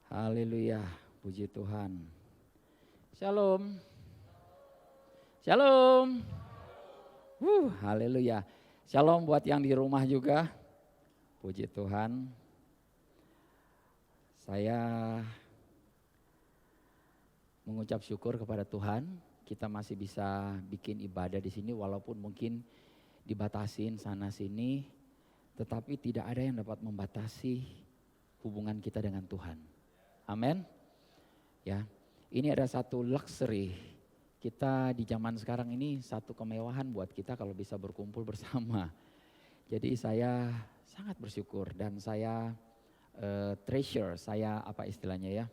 Haleluya, puji Tuhan. Shalom. Shalom. Haleluya. Shalom buat yang di rumah juga. Puji Tuhan. Saya mengucap syukur kepada Tuhan, kita masih bisa bikin ibadah di sini walaupun mungkin dibatasin sana sini, tetapi tidak ada yang dapat membatasi hubungan kita dengan Tuhan. Amin. Ya, ini ada satu luxury. Kita di zaman sekarang ini satu kemewahan buat kita kalau bisa berkumpul bersama. Jadi saya sangat bersyukur dan saya treasure, saya apa istilahnya ya.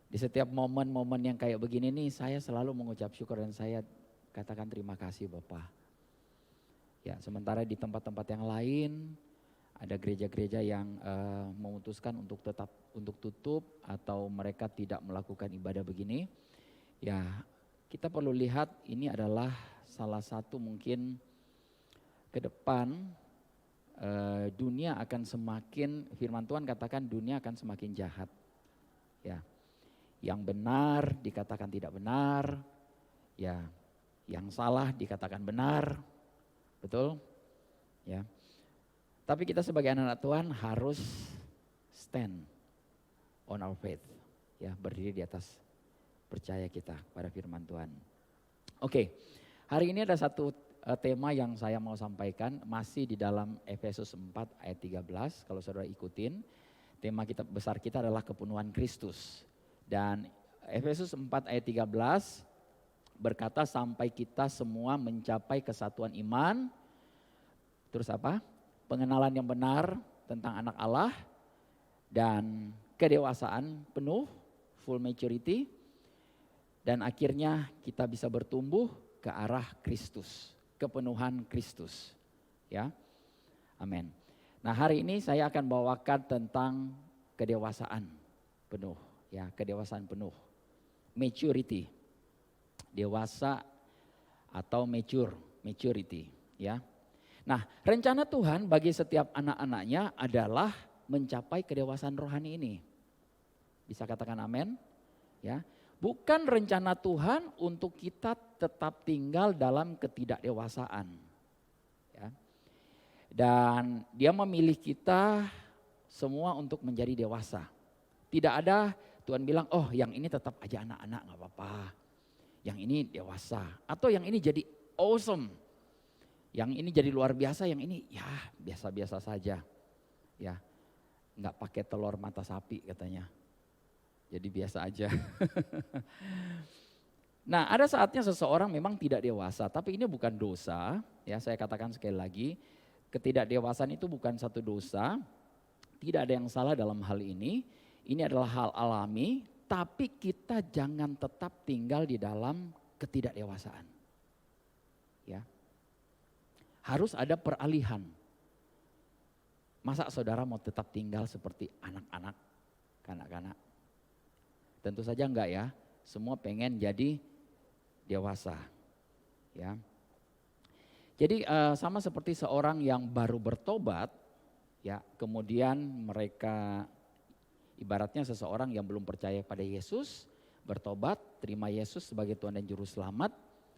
Di setiap momen-momen yang kayak begini nih saya selalu mengucap syukur dan saya katakan terima kasih Bapak. Ya, sementara di tempat-tempat yang lain ada gereja-gereja yang memutuskan untuk tetap untuk tutup atau mereka tidak melakukan ibadah begini. Ya, kita perlu lihat ini adalah salah satu mungkin ke depan dunia akan semakin, firman Tuhan katakan dunia akan semakin jahat. Ya, yang benar dikatakan tidak benar, ya, yang salah dikatakan benar, betul? Ya. Tapi kita sebagai anak-anak Tuhan harus stand on our faith, ya, berdiri di atas percaya kita pada firman Tuhan. Oke, hari ini ada satu tema yang saya mau sampaikan masih di dalam Efesus 4 ayat 13. Kalau saudara ikutin, tema kita besar kita adalah kepenuhan Kristus. Dan Efesus 4 ayat 13 berkata sampai kita semua mencapai kesatuan iman. Terus apa? Pengenalan yang benar tentang anak Allah dan kedewasaan penuh, full maturity, dan akhirnya kita bisa bertumbuh ke arah Kristus, kepenuhan Kristus, ya, amin. Nah hari ini saya akan bawakan tentang kedewasaan penuh, ya, kedewasaan penuh, maturity, dewasa atau maturity, ya. Nah, rencana Tuhan bagi setiap anak-anaknya adalah mencapai kedewasaan rohani ini. Bisa katakan amin? Ya. Bukan rencana Tuhan untuk kita tetap tinggal dalam ketidakdewasaan. Ya. Dan Dia memilih kita semua untuk menjadi dewasa. Tidak ada Tuhan bilang, oh yang ini tetap aja anak-anak gak apa-apa. Yang ini dewasa. Atau yang ini jadi awesome. Yang ini jadi luar biasa, yang ini ya biasa-biasa saja. Ya, nggak pakai telur mata sapi katanya. Jadi biasa aja. Nah, ada saatnya seseorang memang tidak dewasa, tapi ini bukan dosa. Ya, saya katakan sekali lagi, ketidakdewasaan itu bukan satu dosa. Tidak ada yang salah dalam hal ini. Ini adalah hal alami, tapi kita jangan tetap tinggal di dalam ketidakdewasaan. Ya. Harus ada peralihan. Masa saudara mau tetap tinggal seperti anak-anak, kanak-kanak? Tentu saja enggak ya. Semua pengen jadi dewasa. Ya. Jadi sama seperti seorang yang baru bertobat, ya, kemudian mereka ibaratnya seseorang yang belum percaya pada Yesus, bertobat, terima Yesus sebagai Tuhan dan Juru Selamat,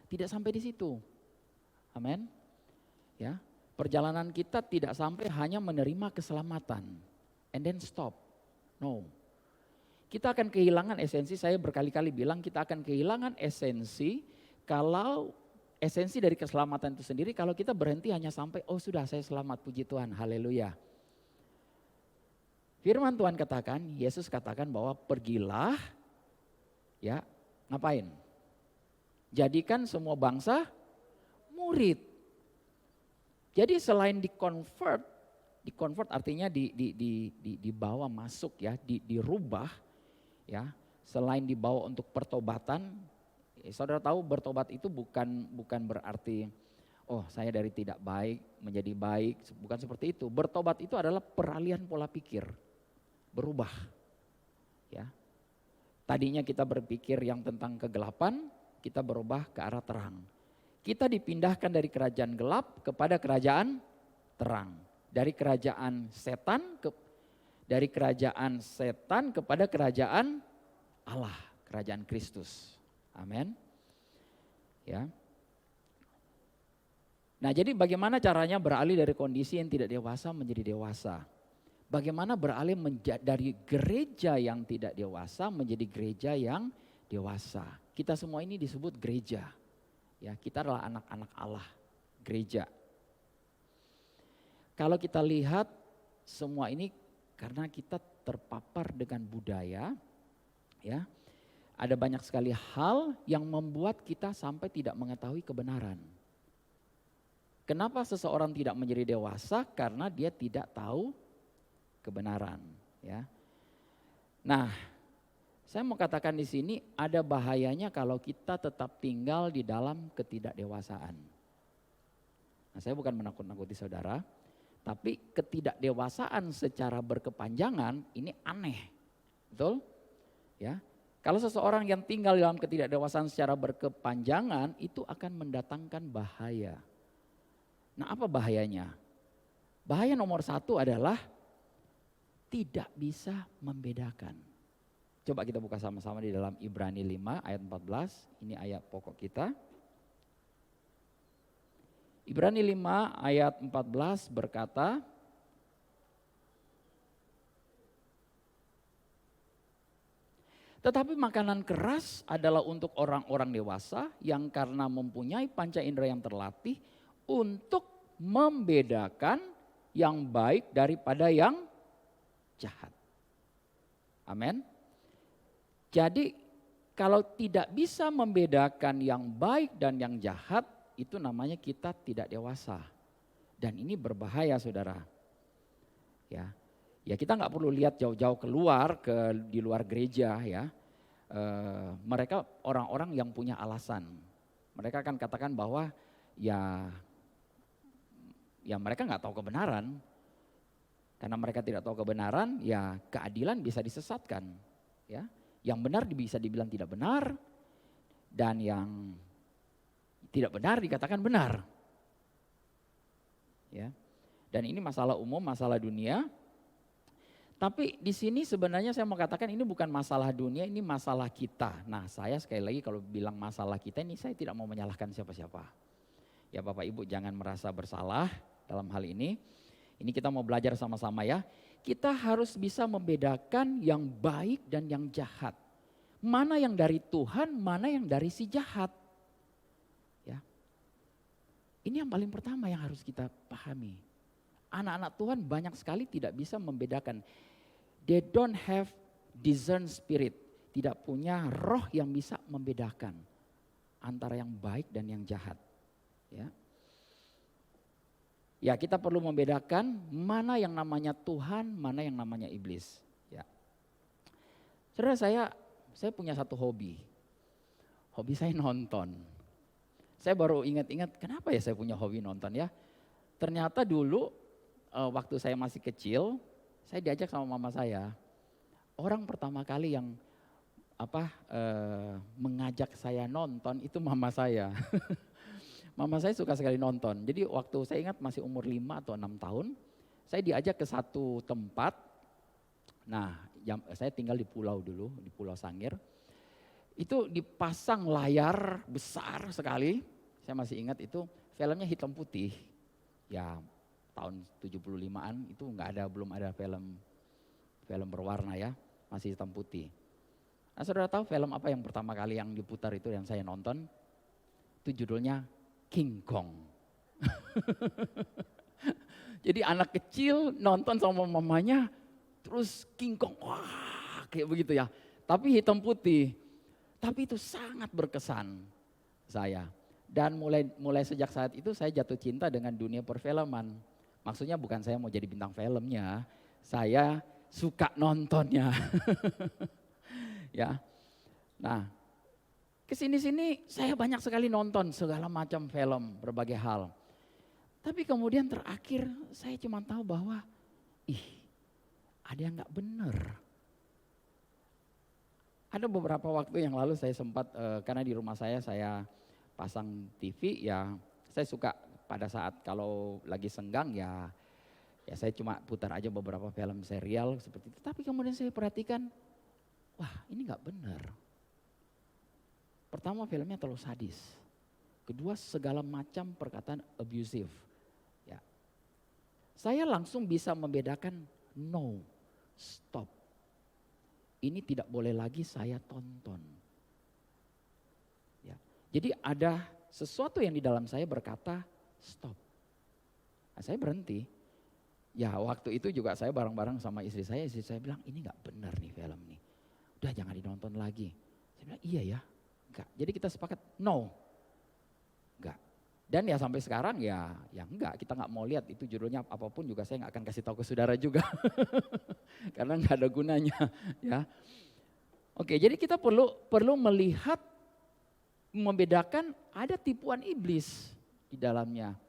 tidak sampai di situ. Amin. Ya, perjalanan kita tidak sampai hanya menerima keselamatan and then stop. No. Kita akan kehilangan esensi, saya berkali-kali bilang kita akan kehilangan esensi kalau esensi dari keselamatan itu sendiri kalau kita berhenti hanya sampai oh sudah saya selamat, puji Tuhan, haleluya. Firman Tuhan katakan, Yesus katakan bahwa pergilah, ya, ngapain? Jadikan semua bangsa murid. Jadi selain di-convert artinya dibawa masuk ya, dirubah ya. Selain dibawa untuk pertobatan, saudara tahu bertobat itu bukan berarti oh saya dari tidak baik menjadi baik, bukan seperti itu. Bertobat itu adalah peralihan pola pikir, berubah. Ya. Tadinya kita berpikir yang tentang kegelapan, kita berubah ke arah terang. Kita dipindahkan dari kerajaan gelap kepada kerajaan terang. Dari kerajaan setan dari kerajaan setan kepada kerajaan Allah, kerajaan Kristus. Amin. Ya. Nah, jadi bagaimana caranya beralih dari kondisi yang tidak dewasa menjadi dewasa? Bagaimana beralih dari gereja yang tidak dewasa menjadi gereja yang dewasa? Kita semua ini disebut gereja. Ya, kita adalah anak-anak Allah, gereja. Kalau kita lihat semua ini karena kita terpapar dengan budaya, ya, ada banyak sekali hal yang membuat kita sampai tidak mengetahui kebenaran. Kenapa seseorang tidak menjadi dewasa? Karena dia tidak tahu kebenaran. Ya. Nah, saya mau katakan di sini ada bahayanya kalau kita tetap tinggal di dalam ketidakdewasaan. Nah, saya bukan menakut-nakuti saudara. Tapi ketidakdewasaan secara berkepanjangan ini aneh, betul? Ya, kalau seseorang yang tinggal dalam ketidakdewasaan secara berkepanjangan itu akan mendatangkan bahaya. Nah, apa bahayanya? Bahaya nomor satu adalah tidak bisa membedakan. Coba kita buka sama-sama di dalam Ibrani 5 ayat 14, ini ayat pokok kita. Ibrani 5 ayat 14 berkata, tetapi makanan keras adalah untuk orang-orang dewasa yang karena mempunyai panca indera yang terlatih untuk membedakan yang baik daripada yang jahat. Amin. Jadi kalau tidak bisa membedakan yang baik dan yang jahat, itu namanya kita tidak dewasa. Dan ini berbahaya saudara. Ya kita nggak perlu lihat jauh-jauh keluar di luar gereja ya. Mereka orang-orang yang punya alasan. Mereka akan katakan bahwa ya mereka nggak tahu kebenaran. Karena mereka tidak tahu kebenaran, ya keadilan bisa disesatkan. Ya, yang benar bisa dibilang tidak benar, dan yang tidak benar dikatakan benar. Ya. Dan ini masalah umum, masalah dunia. Tapi di sini sebenarnya saya mau katakan ini bukan masalah dunia, ini masalah kita. Nah, saya sekali lagi kalau bilang masalah kita ini saya tidak mau menyalahkan siapa-siapa. Ya Bapak Ibu jangan merasa bersalah dalam hal ini. Ini kita mau belajar sama-sama ya. Kita harus bisa membedakan yang baik dan yang jahat. Mana yang dari Tuhan, mana yang dari si jahat. Ini yang paling pertama yang harus kita pahami. Anak-anak Tuhan banyak sekali tidak bisa membedakan. They don't have discern spirit. Tidak punya roh yang bisa membedakan antara yang baik dan yang jahat. Ya kita perlu membedakan mana yang namanya Tuhan, mana yang namanya iblis. Ya. Saudara saya punya satu hobi. Hobi saya nonton. Saya baru ingat-ingat kenapa ya saya punya hobi nonton ya. Ternyata dulu waktu saya masih kecil, saya diajak sama mama saya. Orang pertama kali yang mengajak saya nonton itu mama saya. Mama saya suka sekali nonton. Jadi waktu saya ingat masih umur 5 atau 6 tahun, saya diajak ke satu tempat. Nah, saya tinggal di pulau dulu, di Pulau Sangir. Itu dipasang layar besar sekali, saya masih ingat itu filmnya hitam putih. Ya tahun 75-an itu belum ada film berwarna ya, masih hitam putih. Nah saudara tahu film apa yang pertama kali yang diputar itu yang saya nonton? Itu judulnya King Kong. Jadi anak kecil nonton sama mamanya, terus King Kong, wah kayak begitu ya. Tapi hitam putih. Tapi itu sangat berkesan saya. Dan mulai sejak saat itu saya jatuh cinta dengan dunia perfilman. Maksudnya bukan saya mau jadi bintang filmnya, saya suka nontonnya. Ya. Nah, kesini-sini saya banyak sekali nonton segala macam film, berbagai hal. Tapi kemudian terakhir saya cuma tahu bahwa, ada yang gak benar. Ada beberapa waktu yang lalu saya sempat, karena di rumah saya pasang TV ya, saya suka pada saat kalau lagi senggang ya Ya saya cuma putar aja beberapa film serial seperti itu. Tapi kemudian saya perhatikan, wah ini gak benar. Pertama filmnya terlalu sadis. Kedua segala macam perkataan abusive. Ya. Saya langsung bisa membedakan no, stop. Ini tidak boleh lagi saya tonton. Ya. Jadi ada sesuatu yang di dalam saya berkata stop. Nah, saya berhenti. Ya waktu itu juga saya bareng-bareng sama istri saya bilang ini gak benar nih film nih. Udah jangan dinonton lagi. Saya bilang iya ya, enggak. Jadi kita sepakat no, enggak. Dan ya sampai sekarang ya enggak, kita gak mau lihat itu judulnya apapun juga saya gak akan kasih tahu ke saudara juga. Karena gak ada gunanya ya. Oke, jadi kita perlu melihat, membedakan ada tipuan iblis di dalamnya.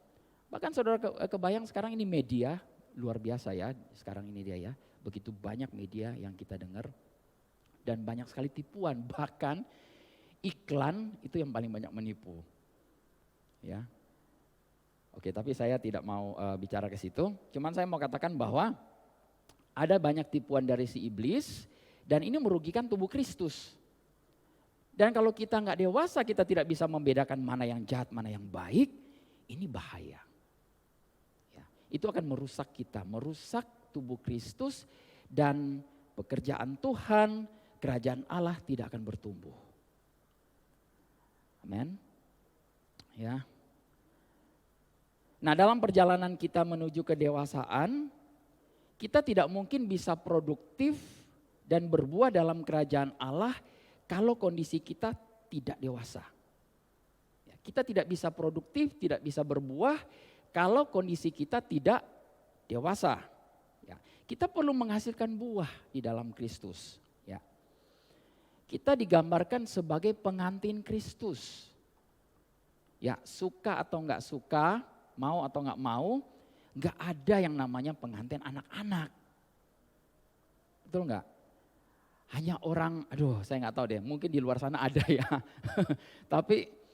Bahkan saudara kebayang sekarang ini media, luar biasa ya sekarang ini dia ya. Begitu banyak media yang kita dengar dan banyak sekali tipuan. Bahkan iklan itu yang paling banyak menipu. Ya. Oke, tapi saya tidak mau bicara ke situ. Cuman saya mau katakan bahwa ada banyak tipuan dari si iblis dan ini merugikan tubuh Kristus. Dan kalau kita nggak dewasa, kita tidak bisa membedakan mana yang jahat, mana yang baik, ini bahaya. Itu akan merusak kita, merusak tubuh Kristus dan pekerjaan Tuhan, kerajaan Allah tidak akan bertumbuh. Amin. Ya. Nah, dalam perjalanan kita menuju kedewasaan, kita tidak mungkin bisa produktif dan berbuah dalam kerajaan Allah kalau kondisi kita tidak dewasa. Kita tidak bisa produktif, tidak bisa berbuah kalau kondisi kita tidak dewasa. Ya, kita perlu menghasilkan buah di dalam Kristus. Ya. Kita digambarkan sebagai pengantin Kristus. Ya, suka atau enggak suka, mau atau enggak mau, enggak ada yang namanya pengantin anak-anak. Betul enggak? Hanya orang, saya enggak tahu deh, mungkin di luar sana ada ya. Tapi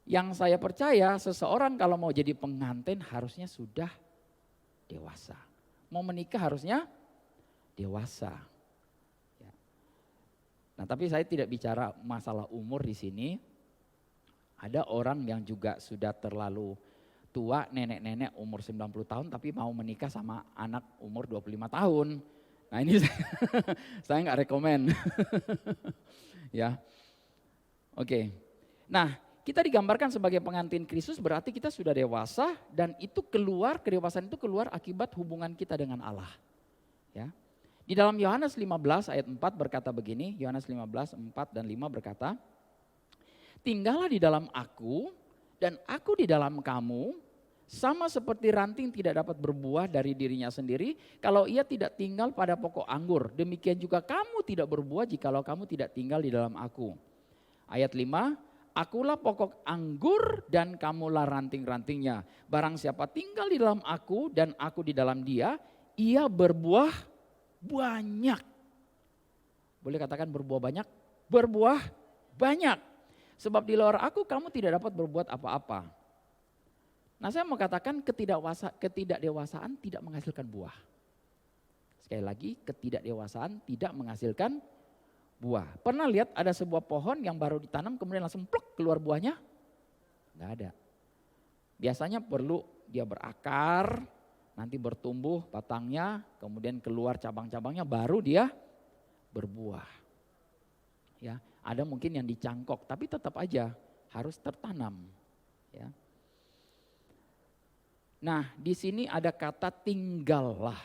yang saya percaya seseorang kalau mau jadi pengantin harusnya sudah dewasa. Mau menikah harusnya dewasa. Ya. Nah, tapi saya tidak bicara masalah umur di sini. Ada orang yang juga sudah terlalu tua, nenek-nenek umur 90 tahun tapi mau menikah sama anak umur 25 tahun. Nah ini saya nggak rekomen. Ya, oke. Nah, kita digambarkan sebagai pengantin Kristus berarti kita sudah dewasa dan itu keluar, kedewasaan itu keluar akibat hubungan kita dengan Allah. Ya. Di dalam Yohanes 15 ayat 4 berkata begini, Yohanes 15, 4 dan 5 berkata, tinggallah di dalam aku dan aku di dalam kamu, sama seperti ranting tidak dapat berbuah dari dirinya sendiri kalau ia tidak tinggal pada pokok anggur. Demikian juga kamu tidak berbuah jikalau kamu tidak tinggal di dalam aku. Ayat 5, akulah pokok anggur dan kamulah ranting-rantingnya. Barang siapa tinggal di dalam aku dan aku di dalam dia, ia berbuah banyak. Boleh katakan berbuah banyak? Berbuah banyak. Sebab di luar aku kamu tidak dapat berbuat apa-apa. Nah, saya mau katakan ketidakdewasaan tidak menghasilkan buah. Sekali lagi, ketidakdewasaan tidak menghasilkan buah. Pernah lihat ada sebuah pohon yang baru ditanam kemudian langsung pluk keluar buahnya? Enggak ada. Biasanya perlu dia berakar, nanti bertumbuh batangnya, kemudian keluar cabang-cabangnya baru dia berbuah. Ya, ada mungkin yang dicangkok tapi tetap aja harus tertanam, ya. Nah, di sini ada kata tinggallah.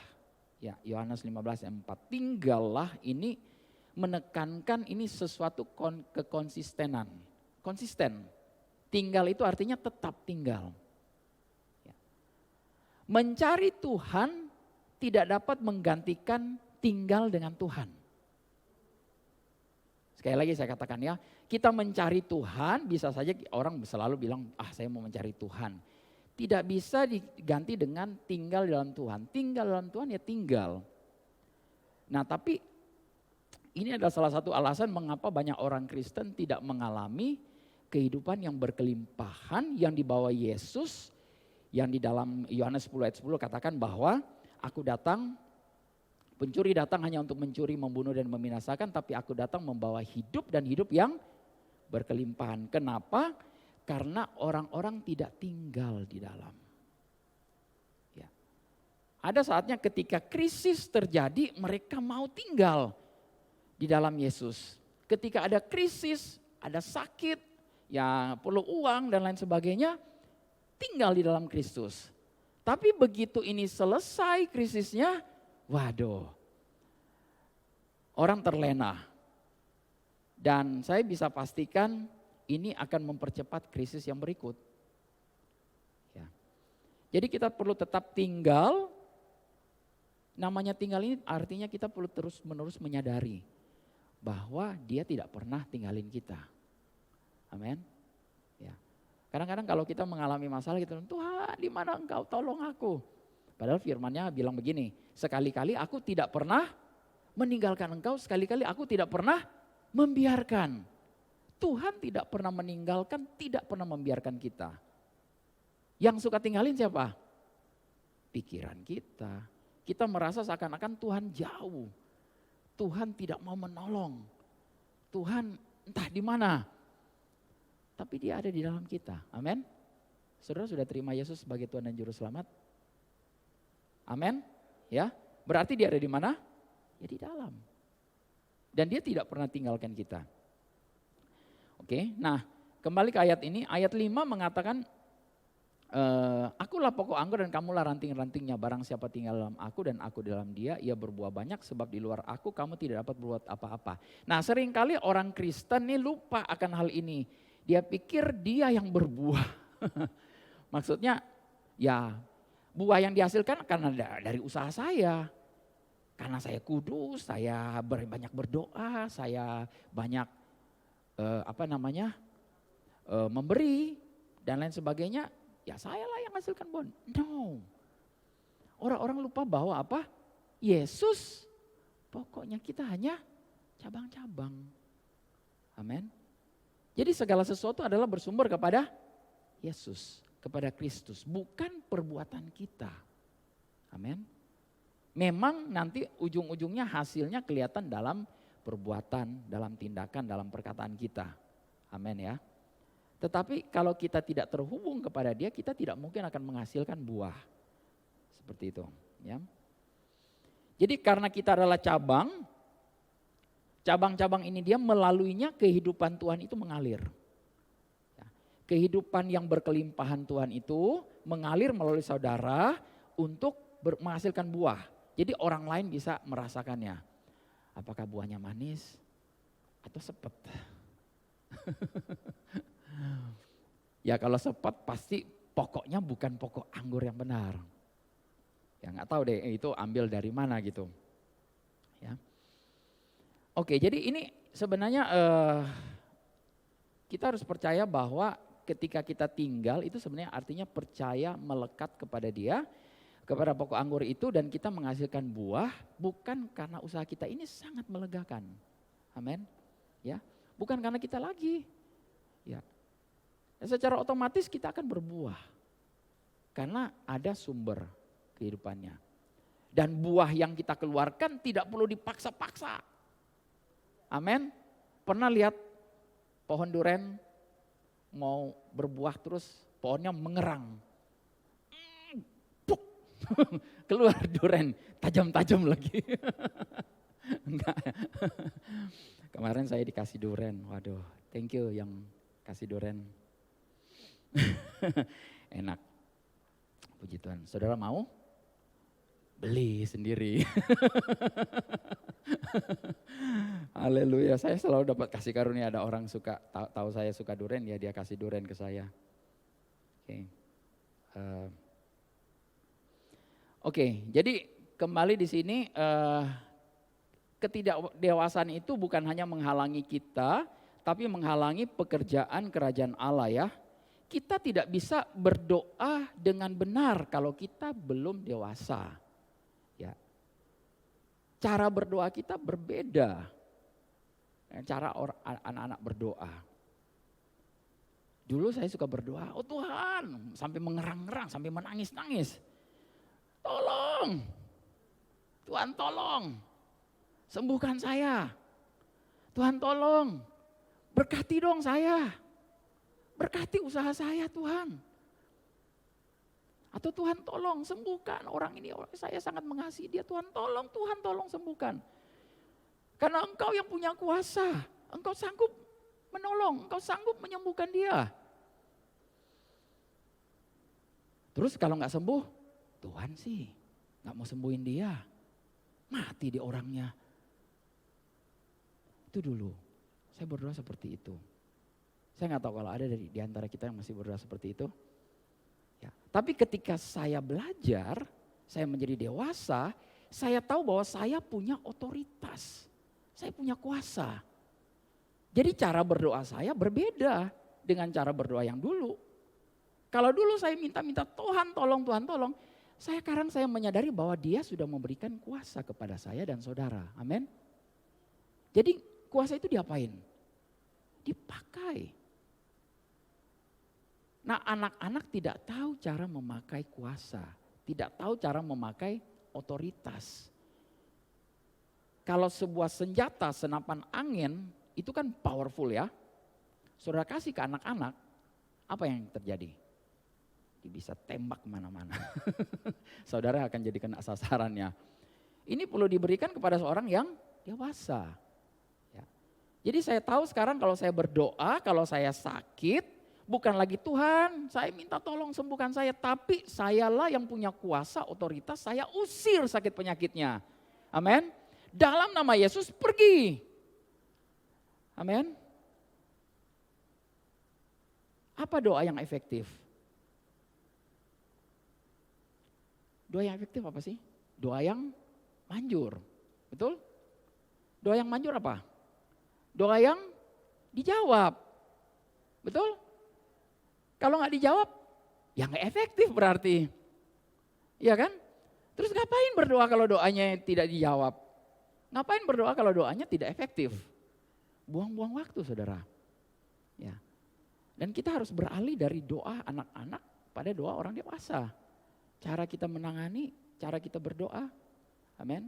Ya, Yohanes 15 ayat 4. Tinggallah ini menekankan ini sesuatu kekonsistenan. Konsisten. Tinggal itu artinya tetap tinggal. Ya. Mencari Tuhan tidak dapat menggantikan tinggal dengan Tuhan. Sekali lagi saya katakan ya, kita mencari Tuhan bisa saja orang selalu bilang, saya mau mencari Tuhan. Tidak bisa diganti dengan tinggal dalam Tuhan. Tinggal dalam Tuhan ya tinggal. Nah, tapi ini adalah salah satu alasan mengapa banyak orang Kristen tidak mengalami kehidupan yang berkelimpahan yang dibawa Yesus. Yang di dalam Yohanes 10 ayat 10 katakan bahwa pencuri datang hanya untuk mencuri, membunuh dan membinasakan, tapi aku datang membawa hidup dan hidup yang berkelimpahan. Kenapa? Karena orang-orang tidak tinggal di dalam. Ya. Ada saatnya ketika krisis terjadi, mereka mau tinggal di dalam Yesus. Ketika ada krisis, ada sakit, ya perlu uang dan lain sebagainya, tinggal di dalam Kristus. Tapi begitu ini selesai krisisnya, waduh, orang terlena. Dan saya bisa pastikan ini akan mempercepat krisis yang berikut. Ya. Jadi kita perlu tetap tinggal. Namanya tinggal ini artinya kita perlu terus-menerus menyadari bahwa Dia tidak pernah tinggalin kita. Amin. Ya. Kadang-kadang kalau kita mengalami masalah kita, Tuhan di mana Engkau, tolong aku. Padahal firman-Nya bilang begini, sekali-kali aku tidak pernah meninggalkan Engkau, sekali-kali aku tidak pernah membiarkan. Tuhan tidak pernah meninggalkan, tidak pernah membiarkan kita. Yang suka tinggalin siapa? Pikiran kita. Kita merasa seakan-akan Tuhan jauh. Tuhan tidak mau menolong. Tuhan entah di mana. Tapi Dia ada di dalam kita. Amin. Saudara sudah terima Yesus sebagai Tuhan dan Juru Selamat? Amin. Ya. Berarti Dia ada di mana? Ya di dalam. Dan Dia tidak pernah tinggalkan kita. Oke, nah kembali ke ayat ini. Ayat 5 mengatakan, akulah pokok anggur dan kamulah ranting-rantingnya. Barang siapa tinggal dalam aku dan aku dalam dia, ia berbuah banyak, sebab di luar aku kamu tidak dapat berbuat apa-apa. Nah seringkali orang Kristen nih lupa akan hal ini. Dia pikir dia yang berbuah. Maksudnya ya buah yang dihasilkan karena dari usaha saya. Karena saya kudus, saya banyak berdoa, saya banyak memberi dan lain sebagainya. Ya saya lah yang hasilkan buah. No. Orang-orang lupa bahwa apa? Yesus pokoknya kita hanya cabang-cabang. Amin. Jadi segala sesuatu adalah bersumber kepada Yesus, kepada Kristus, bukan perbuatan kita. Amin. Memang nanti ujung-ujungnya hasilnya kelihatan dalam perbuatan, dalam tindakan, dalam perkataan kita. Amin ya. Tetapi kalau kita tidak terhubung kepada Dia, kita tidak mungkin akan menghasilkan buah. Seperti itu. Ya. Jadi karena kita adalah cabang, cabang-cabang ini dia melaluinya kehidupan Tuhan itu mengalir. Ya. Kehidupan yang berkelimpahan Tuhan itu mengalir melalui saudara untuk menghasilkan buah. Jadi orang lain bisa merasakannya. Apakah buahnya manis atau sepet? Ya kalau sepet pasti pokoknya bukan pokok anggur yang benar. Ya nggak tahu deh itu ambil dari mana gitu. Ya. Oke, jadi ini sebenarnya kita harus percaya bahwa ketika kita tinggal itu sebenarnya artinya percaya melekat kepada Dia, kepada pokok anggur itu, dan kita menghasilkan buah bukan karena usaha kita. Ini sangat melegakan. Amin. Ya, bukan karena kita lagi. Ya. Secara otomatis kita akan berbuah karena ada sumber kehidupannya. Dan buah yang kita keluarkan tidak perlu dipaksa-paksa. Amin. Pernah lihat pohon duren mau berbuah terus pohonnya mengerang. Puk. Keluar duren, tajam-tajam lagi. Enggak. Kemarin saya dikasih duren, waduh thank you yang kasih duren. Enak, puji Tuhan. Saudara mau? Beli sendiri. Haleluya, saya selalu dapat kasih karunia, ada orang suka, tahu saya suka duren, ya dia kasih duren ke saya. Oke, jadi kembali di sini ketidakdewasaan itu bukan hanya menghalangi kita, tapi menghalangi pekerjaan kerajaan Allah ya. Kita tidak bisa berdoa dengan benar kalau kita belum dewasa. Ya. Cara berdoa kita berbeda. Cara anak-anak berdoa. Dulu saya suka berdoa, oh Tuhan, sampai mengerang-ngerang, sampai menangis-nangis. Tolong, Tuhan tolong, sembuhkan saya. Tuhan tolong, berkati dong saya. Berkati usaha saya Tuhan. Atau Tuhan tolong sembuhkan orang ini, saya sangat mengasihi dia. Tuhan tolong sembuhkan. Karena Engkau yang punya kuasa, Engkau sanggup menolong, Engkau sanggup menyembuhkan dia. Terus kalau nggak sembuh, Tuhan sih nggak mau sembuhin dia, mati di orangnya. Itu dulu, saya berdoa seperti itu. Saya nggak tahu kalau ada di antara kita yang masih berdoa seperti itu. Ya. Tapi ketika saya belajar, saya menjadi dewasa, saya tahu bahwa saya punya otoritas, saya punya kuasa. Jadi cara berdoa saya berbeda dengan cara berdoa yang dulu. Kalau dulu saya minta-minta Tuhan tolong, sekarang saya menyadari bahwa Dia sudah memberikan kuasa kepada saya dan saudara. Amin. Jadi kuasa itu diapain? Dipakai. Nah, anak-anak tidak tahu cara memakai kuasa, tidak tahu cara memakai otoritas. Kalau sebuah senjata senapan angin itu kan powerful ya. Saudara kasih ke anak-anak, apa yang terjadi? Dia bisa tembak kemana-mana. Saudara akan jadi kena sasarannya. Ini perlu diberikan kepada seorang yang dewasa. Ya. Jadi saya tahu sekarang kalau saya berdoa, kalau saya sakit, bukan lagi Tuhan, saya minta tolong sembuhkan saya. Tapi sayalah yang punya kuasa, otoritas, saya usir sakit penyakitnya. Amin. Dalam nama Yesus pergi. Amin. Apa doa yang efektif? Doa yang efektif apa sih? Doa yang manjur. Betul? Doa yang manjur apa? Doa yang dijawab. Betul? Kalau nggak dijawab, ya nggak efektif berarti. Iya kan? Terus ngapain berdoa kalau doanya tidak dijawab? Ngapain berdoa kalau doanya tidak efektif? Buang-buang waktu saudara. Ya. Dan kita harus beralih dari doa anak-anak pada doa orang dewasa. Cara kita menangani, cara kita berdoa. Amin.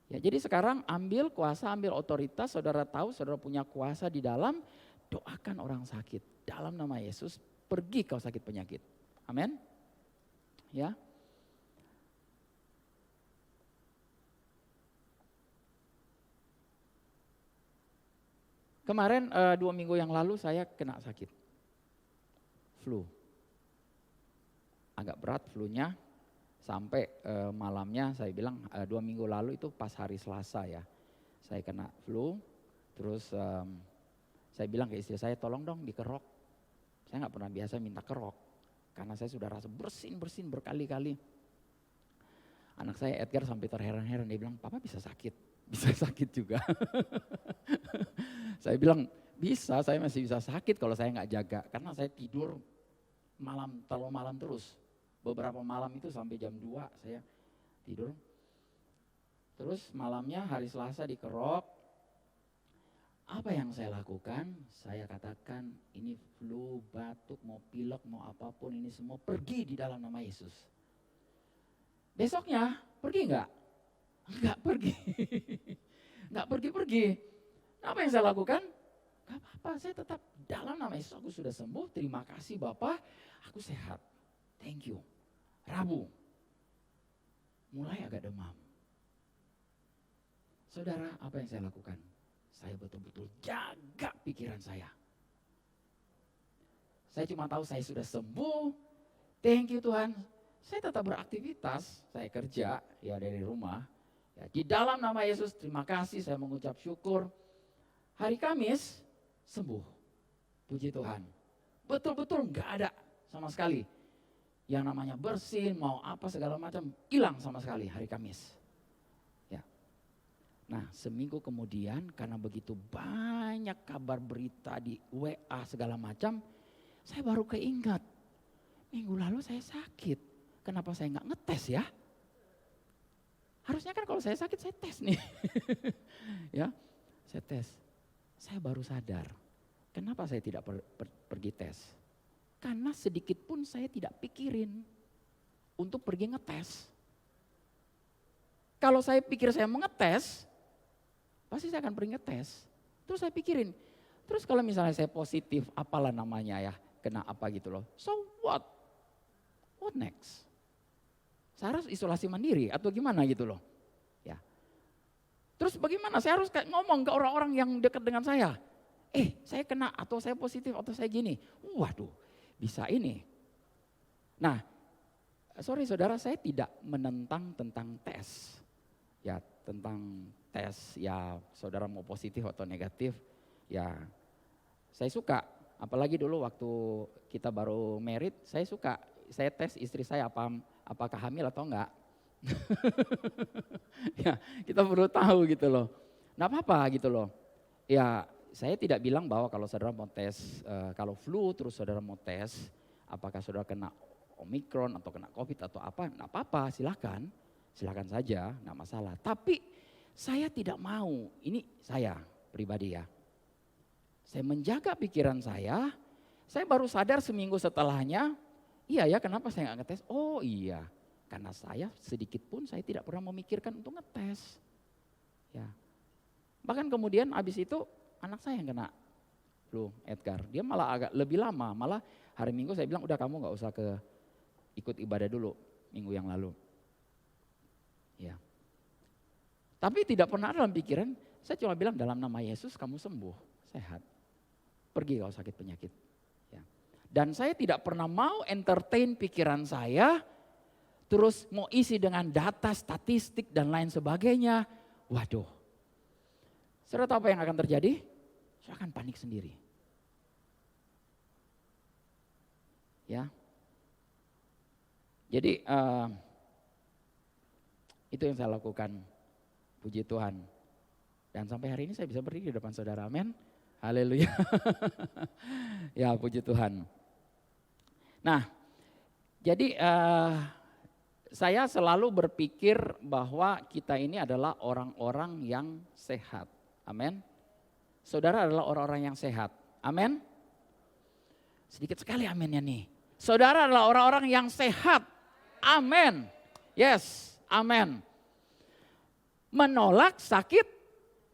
Ya, jadi sekarang ambil kuasa, ambil otoritas, saudara tahu saudara punya kuasa di dalam, doakan orang sakit. Dalam nama Yesus, pergi kau sakit penyakit. Amin. Ya. Kemarin 2 minggu yang lalu saya kena sakit. Flu. Agak berat flu-nya. Sampai malamnya saya bilang 2 minggu lalu itu pas hari Selasa ya. Saya kena flu. Terus saya bilang ke istri saya, tolong dong dikerok. Saya nggak pernah biasa minta kerok. Karena saya sudah rasa bersin berkali-kali. Anak saya Edgar sampai terheran-heran. Dia bilang, papa bisa sakit. Bisa sakit juga. Saya bilang, bisa, saya masih bisa sakit kalau saya nggak jaga. Karena saya tidur terlalu malam terus. Beberapa malam itu sampai jam 2 saya tidur. Terus malamnya hari Selasa dikerok. Apa yang saya lakukan? Saya katakan ini flu, batuk, mau pilek, mau apapun ini semua pergi di dalam nama Yesus. Besoknya pergi enggak? Enggak pergi. Enggak pergi-pergi. Apa yang saya lakukan? Enggak apa-apa, saya tetap dalam nama Yesus aku sudah sembuh. Terima kasih Bapak, aku sehat. Thank you. Rabu, mulai agak demam. Saudara, apa yang saya lakukan? Saya betul-betul jaga pikiran saya. Saya cuma tahu saya sudah sembuh. Thank you Tuhan. Saya tetap beraktivitas, saya kerja ya dari rumah. Ya, di dalam nama Yesus terima kasih, saya mengucap syukur. Hari Kamis sembuh. Puji Tuhan. Betul-betul enggak ada sama sekali. Yang namanya bersin, mau apa segala macam, hilang sama sekali hari Kamis. Ya. Nah, seminggu kemudian karena begitu banyak kabar berita di WA segala macam, saya baru keingat. Minggu lalu saya sakit. Kenapa saya nggak ngetes ya? Harusnya kan kalau saya sakit saya tes nih. Ya, saya tes. Saya baru sadar. Kenapa saya tidak pergi tes? Karena sedikit pun saya tidak pikirin untuk pergi ngetes. Kalau saya pikir saya mau ngetes, pasti saya akan pergi ngetes. Terus saya pikirin, terus kalau misalnya saya positif, apalah namanya ya, kena apa gitu loh. So what? What next? Saya harus isolasi mandiri atau gimana gitu loh. Ya. Terus bagaimana? Saya harus ngomong ke orang-orang yang dekat dengan saya. Saya kena atau saya positif atau saya gini. Waduh, bisa ini. Nah, sorry saudara, saya tidak menentang tentang tes. Ya, tentang tes, ya saudara mau positif atau negatif, ya saya suka. Apalagi dulu waktu kita baru married, saya suka. Saya tes istri saya apakah hamil atau enggak. Ya, kita perlu tahu gitu loh. Nggak apa-apa gitu loh. Ya, saya tidak bilang bahwa kalau saudara mau tes, kalau flu terus saudara mau tes, apakah saudara kena Omikron atau kena COVID atau apa, nggak apa-apa, silakan saja, nggak masalah. Tapi saya tidak mau, ini saya pribadi ya. Saya menjaga pikiran saya baru sadar seminggu setelahnya, iya ya kenapa saya nggak ngetes? Oh iya, karena saya sedikit pun saya tidak pernah memikirkan untuk ngetes. Ya. Bahkan kemudian abis itu anak saya yang kena flu, Edgar. Dia malah agak lebih lama, malah hari Minggu saya bilang udah kamu nggak usah ikut ibadah dulu minggu yang lalu. Ya. Tapi tidak pernah dalam pikiran, saya cuma bilang dalam nama Yesus kamu sembuh, sehat. Pergi kalau sakit penyakit. Ya. Dan saya tidak pernah mau entertain pikiran saya, terus mau isi dengan data, statistik dan lain sebagainya. Waduh, saudara tahu apa yang akan terjadi? Saya akan panik sendiri. Ya. Jadi itu yang saya lakukan, puji Tuhan. Dan sampai hari ini saya bisa berdiri di depan saudara, amin. Haleluya. Ya puji Tuhan. Nah, jadi saya selalu berpikir bahwa kita ini adalah orang-orang yang sehat, amin. Saudara adalah orang-orang yang sehat, amin. Sedikit sekali aminnya nih. Saudara adalah orang-orang yang sehat, amin. Yes, amin. Menolak sakit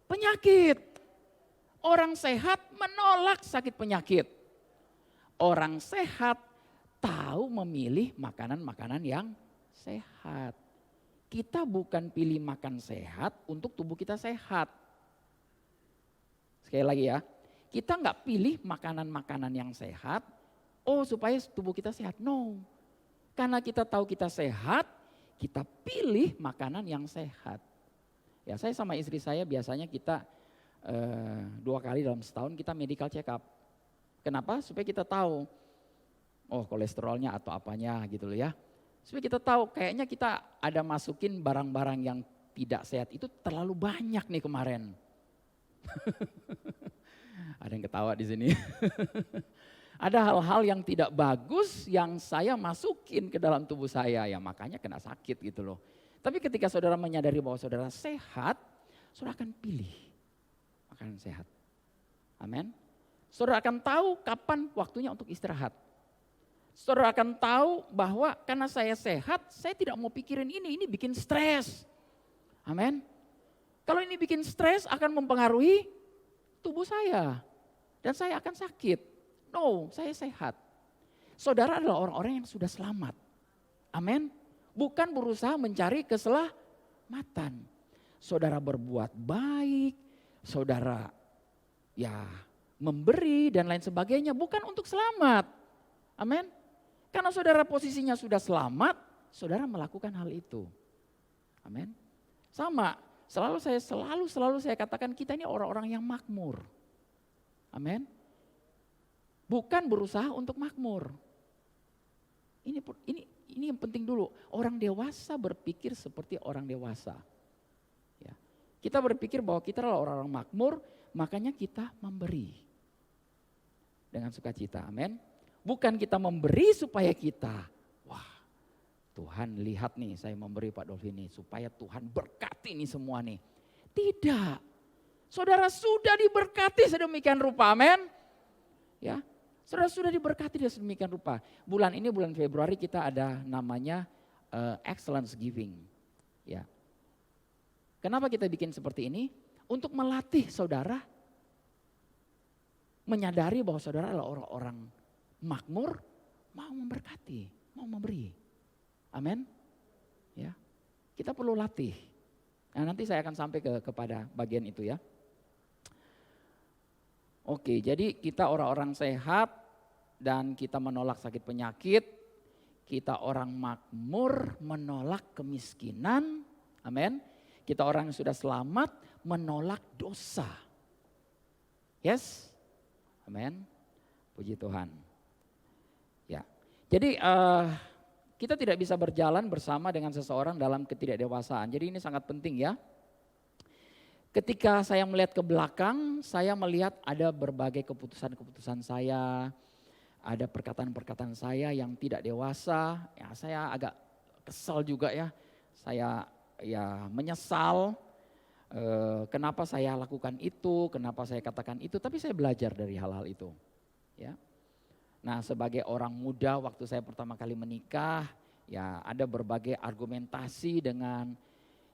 penyakit. Orang sehat menolak sakit penyakit. Orang sehat tahu memilih makanan-makanan yang sehat. Kita bukan pilih makan sehat untuk tubuh kita sehat. Sekali lagi ya, kita nggak pilih makanan-makanan yang sehat, supaya tubuh kita sehat. No, karena kita tahu kita sehat, kita pilih makanan yang sehat. Ya, saya sama istri saya biasanya kita 2 kali dalam setahun kita medical check up. Kenapa? Supaya kita tahu, kolesterolnya atau apanya gitu loh ya. Supaya kita tahu kayaknya kita ada masukin barang-barang yang tidak sehat itu terlalu banyak nih kemarin. Ada yang ketawa di sini. Ada hal-hal yang tidak bagus yang saya masukin ke dalam tubuh saya, ya makanya kena sakit gitu loh. Tapi ketika saudara menyadari bahwa saudara sehat, saudara akan pilih makanan sehat. Amin. Saudara akan tahu kapan waktunya untuk istirahat. Saudara akan tahu bahwa karena saya sehat, saya tidak mau pikirin ini bikin stres. Amin. Kalau ini bikin stres akan mempengaruhi tubuh saya. Dan saya akan sakit. No, saya sehat. Saudara adalah orang-orang yang sudah selamat. Amin. Bukan berusaha mencari keselamatan. Saudara berbuat baik, saudara ya memberi dan lain sebagainya, bukan untuk selamat. Amin. Karena saudara posisinya sudah selamat, saudara melakukan hal itu. Amin. Sama, selalu saya katakan kita ini orang-orang yang makmur. Amin. Bukan berusaha untuk makmur. Ini yang penting dulu. Orang dewasa berpikir seperti orang dewasa. Ya. Kita berpikir bahwa kita adalah orang-orang makmur, makanya kita memberi dengan sukacita. Amin. Bukan kita memberi supaya kita, wah Tuhan lihat nih saya memberi Pak Dolfi ini supaya Tuhan berkati ini semua nih. Tidak. Saudara sudah diberkati sedemikian rupa, amin. Ya, saudara sudah diberkati sedemikian rupa. Bulan ini bulan Februari kita ada namanya excellence giving. Ya, Kenapa kita bikin seperti ini? Untuk melatih saudara menyadari bahwa saudara adalah orang-orang makmur, mau memberkati, mau memberi. Amin. Ya. Kita perlu latih. Nah, nanti saya akan sampai kepada bagian itu ya. Oke, jadi kita orang-orang sehat dan kita menolak sakit penyakit. Kita orang makmur menolak kemiskinan. Amin. Kita orang yang sudah selamat menolak dosa. Yes? Amin. Puji Tuhan. Ya. Jadi kita tidak bisa berjalan bersama dengan seseorang dalam ketidakdewasaan. Jadi ini sangat penting ya. Ketika saya melihat ke belakang, saya melihat ada berbagai keputusan-keputusan saya, ada perkataan-perkataan saya yang tidak dewasa. Ya, saya agak kesal juga ya. Saya ya menyesal kenapa saya lakukan itu, kenapa saya katakan itu, tapi saya belajar dari hal-hal itu. Ya. Nah, sebagai orang muda waktu saya pertama kali menikah, ya ada berbagai argumentasi dengan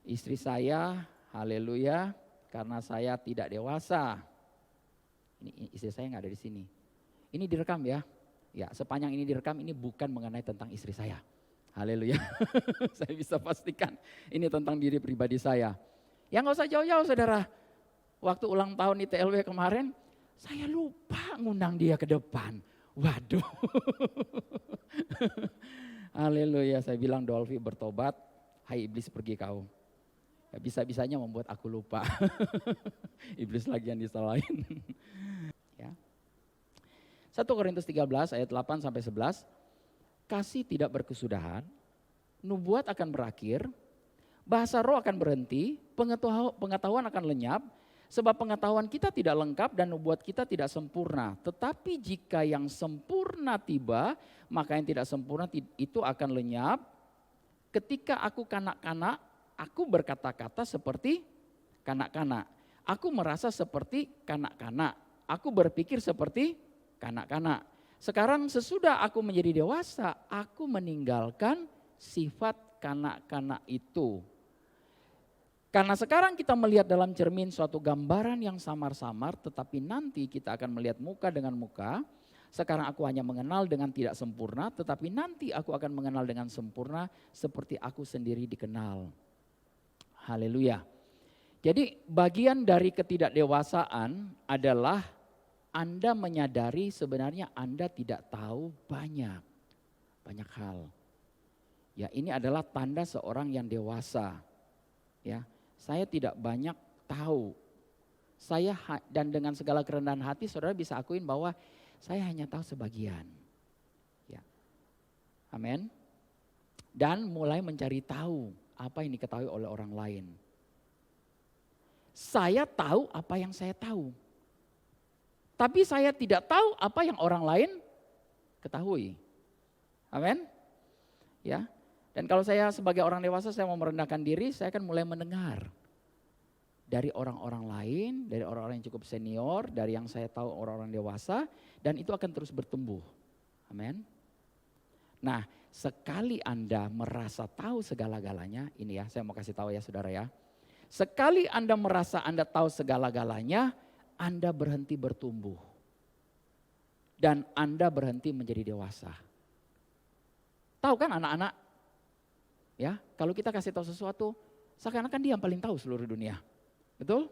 istri saya, haleluya, karena saya tidak dewasa. Ini istri saya nggak ada di sini. Ini direkam ya. Ya, sepanjang ini direkam ini bukan mengenai tentang istri saya. Haleluya. Saya bisa pastikan ini tentang diri pribadi saya. Ya nggak usah jauh-jauh saudara. Waktu ulang tahun ITLW kemarin, saya lupa ngundang dia ke depan. Waduh. Haleluya, saya bilang Dolphy bertobat, hai iblis pergi kau. Bisa-bisanya membuat aku lupa. Iblis lagi yang disalahin. Ya. 1 Korintus 13 ayat 8 sampai 11. Kasih tidak berkesudahan, nubuat akan berakhir, bahasa roh akan berhenti, pengetahuan akan lenyap, sebab pengetahuan kita tidak lengkap dan nubuat kita tidak sempurna. Tetapi jika yang sempurna tiba, maka yang tidak sempurna itu akan lenyap. Ketika aku kanak-kanak, aku berkata-kata seperti kanak-kanak. Aku merasa seperti kanak-kanak. Aku berpikir seperti kanak-kanak. Sekarang sesudah aku menjadi dewasa, aku meninggalkan sifat kanak-kanak itu. Karena sekarang kita melihat dalam cermin suatu gambaran yang samar-samar, tetapi nanti kita akan melihat muka dengan muka. Sekarang aku hanya mengenal dengan tidak sempurna, tetapi nanti aku akan mengenal dengan sempurna seperti aku sendiri dikenal. Haleluya. Jadi bagian dari ketidakdewasaan adalah Anda menyadari sebenarnya Anda tidak tahu banyak hal. Ya, ini adalah tanda seorang yang dewasa. Ya, saya tidak banyak tahu. Dan dengan segala kerendahan hati saudara bisa akuin bahwa saya hanya tahu sebagian. Ya. Amin. Dan mulai mencari tahu apa yang diketahui oleh orang lain. Saya tahu apa yang saya tahu. Tapi saya tidak tahu apa yang orang lain ketahui. Amin. Ya. Dan kalau saya sebagai orang dewasa saya mau merendahkan diri, saya akan mulai mendengar dari orang-orang lain, dari orang-orang yang cukup senior, dari yang saya tahu orang-orang dewasa, dan itu akan terus bertumbuh. Amin. Nah, sekali Anda merasa tahu segala-galanya, ini ya saya mau kasih tahu ya saudara ya. Sekali Anda merasa Anda tahu segala-galanya, Anda berhenti bertumbuh. Dan Anda berhenti menjadi dewasa. Tahu kan anak-anak? Ya, kalau kita kasih tahu sesuatu, seakan-akan dia yang paling tahu seluruh dunia. Betul?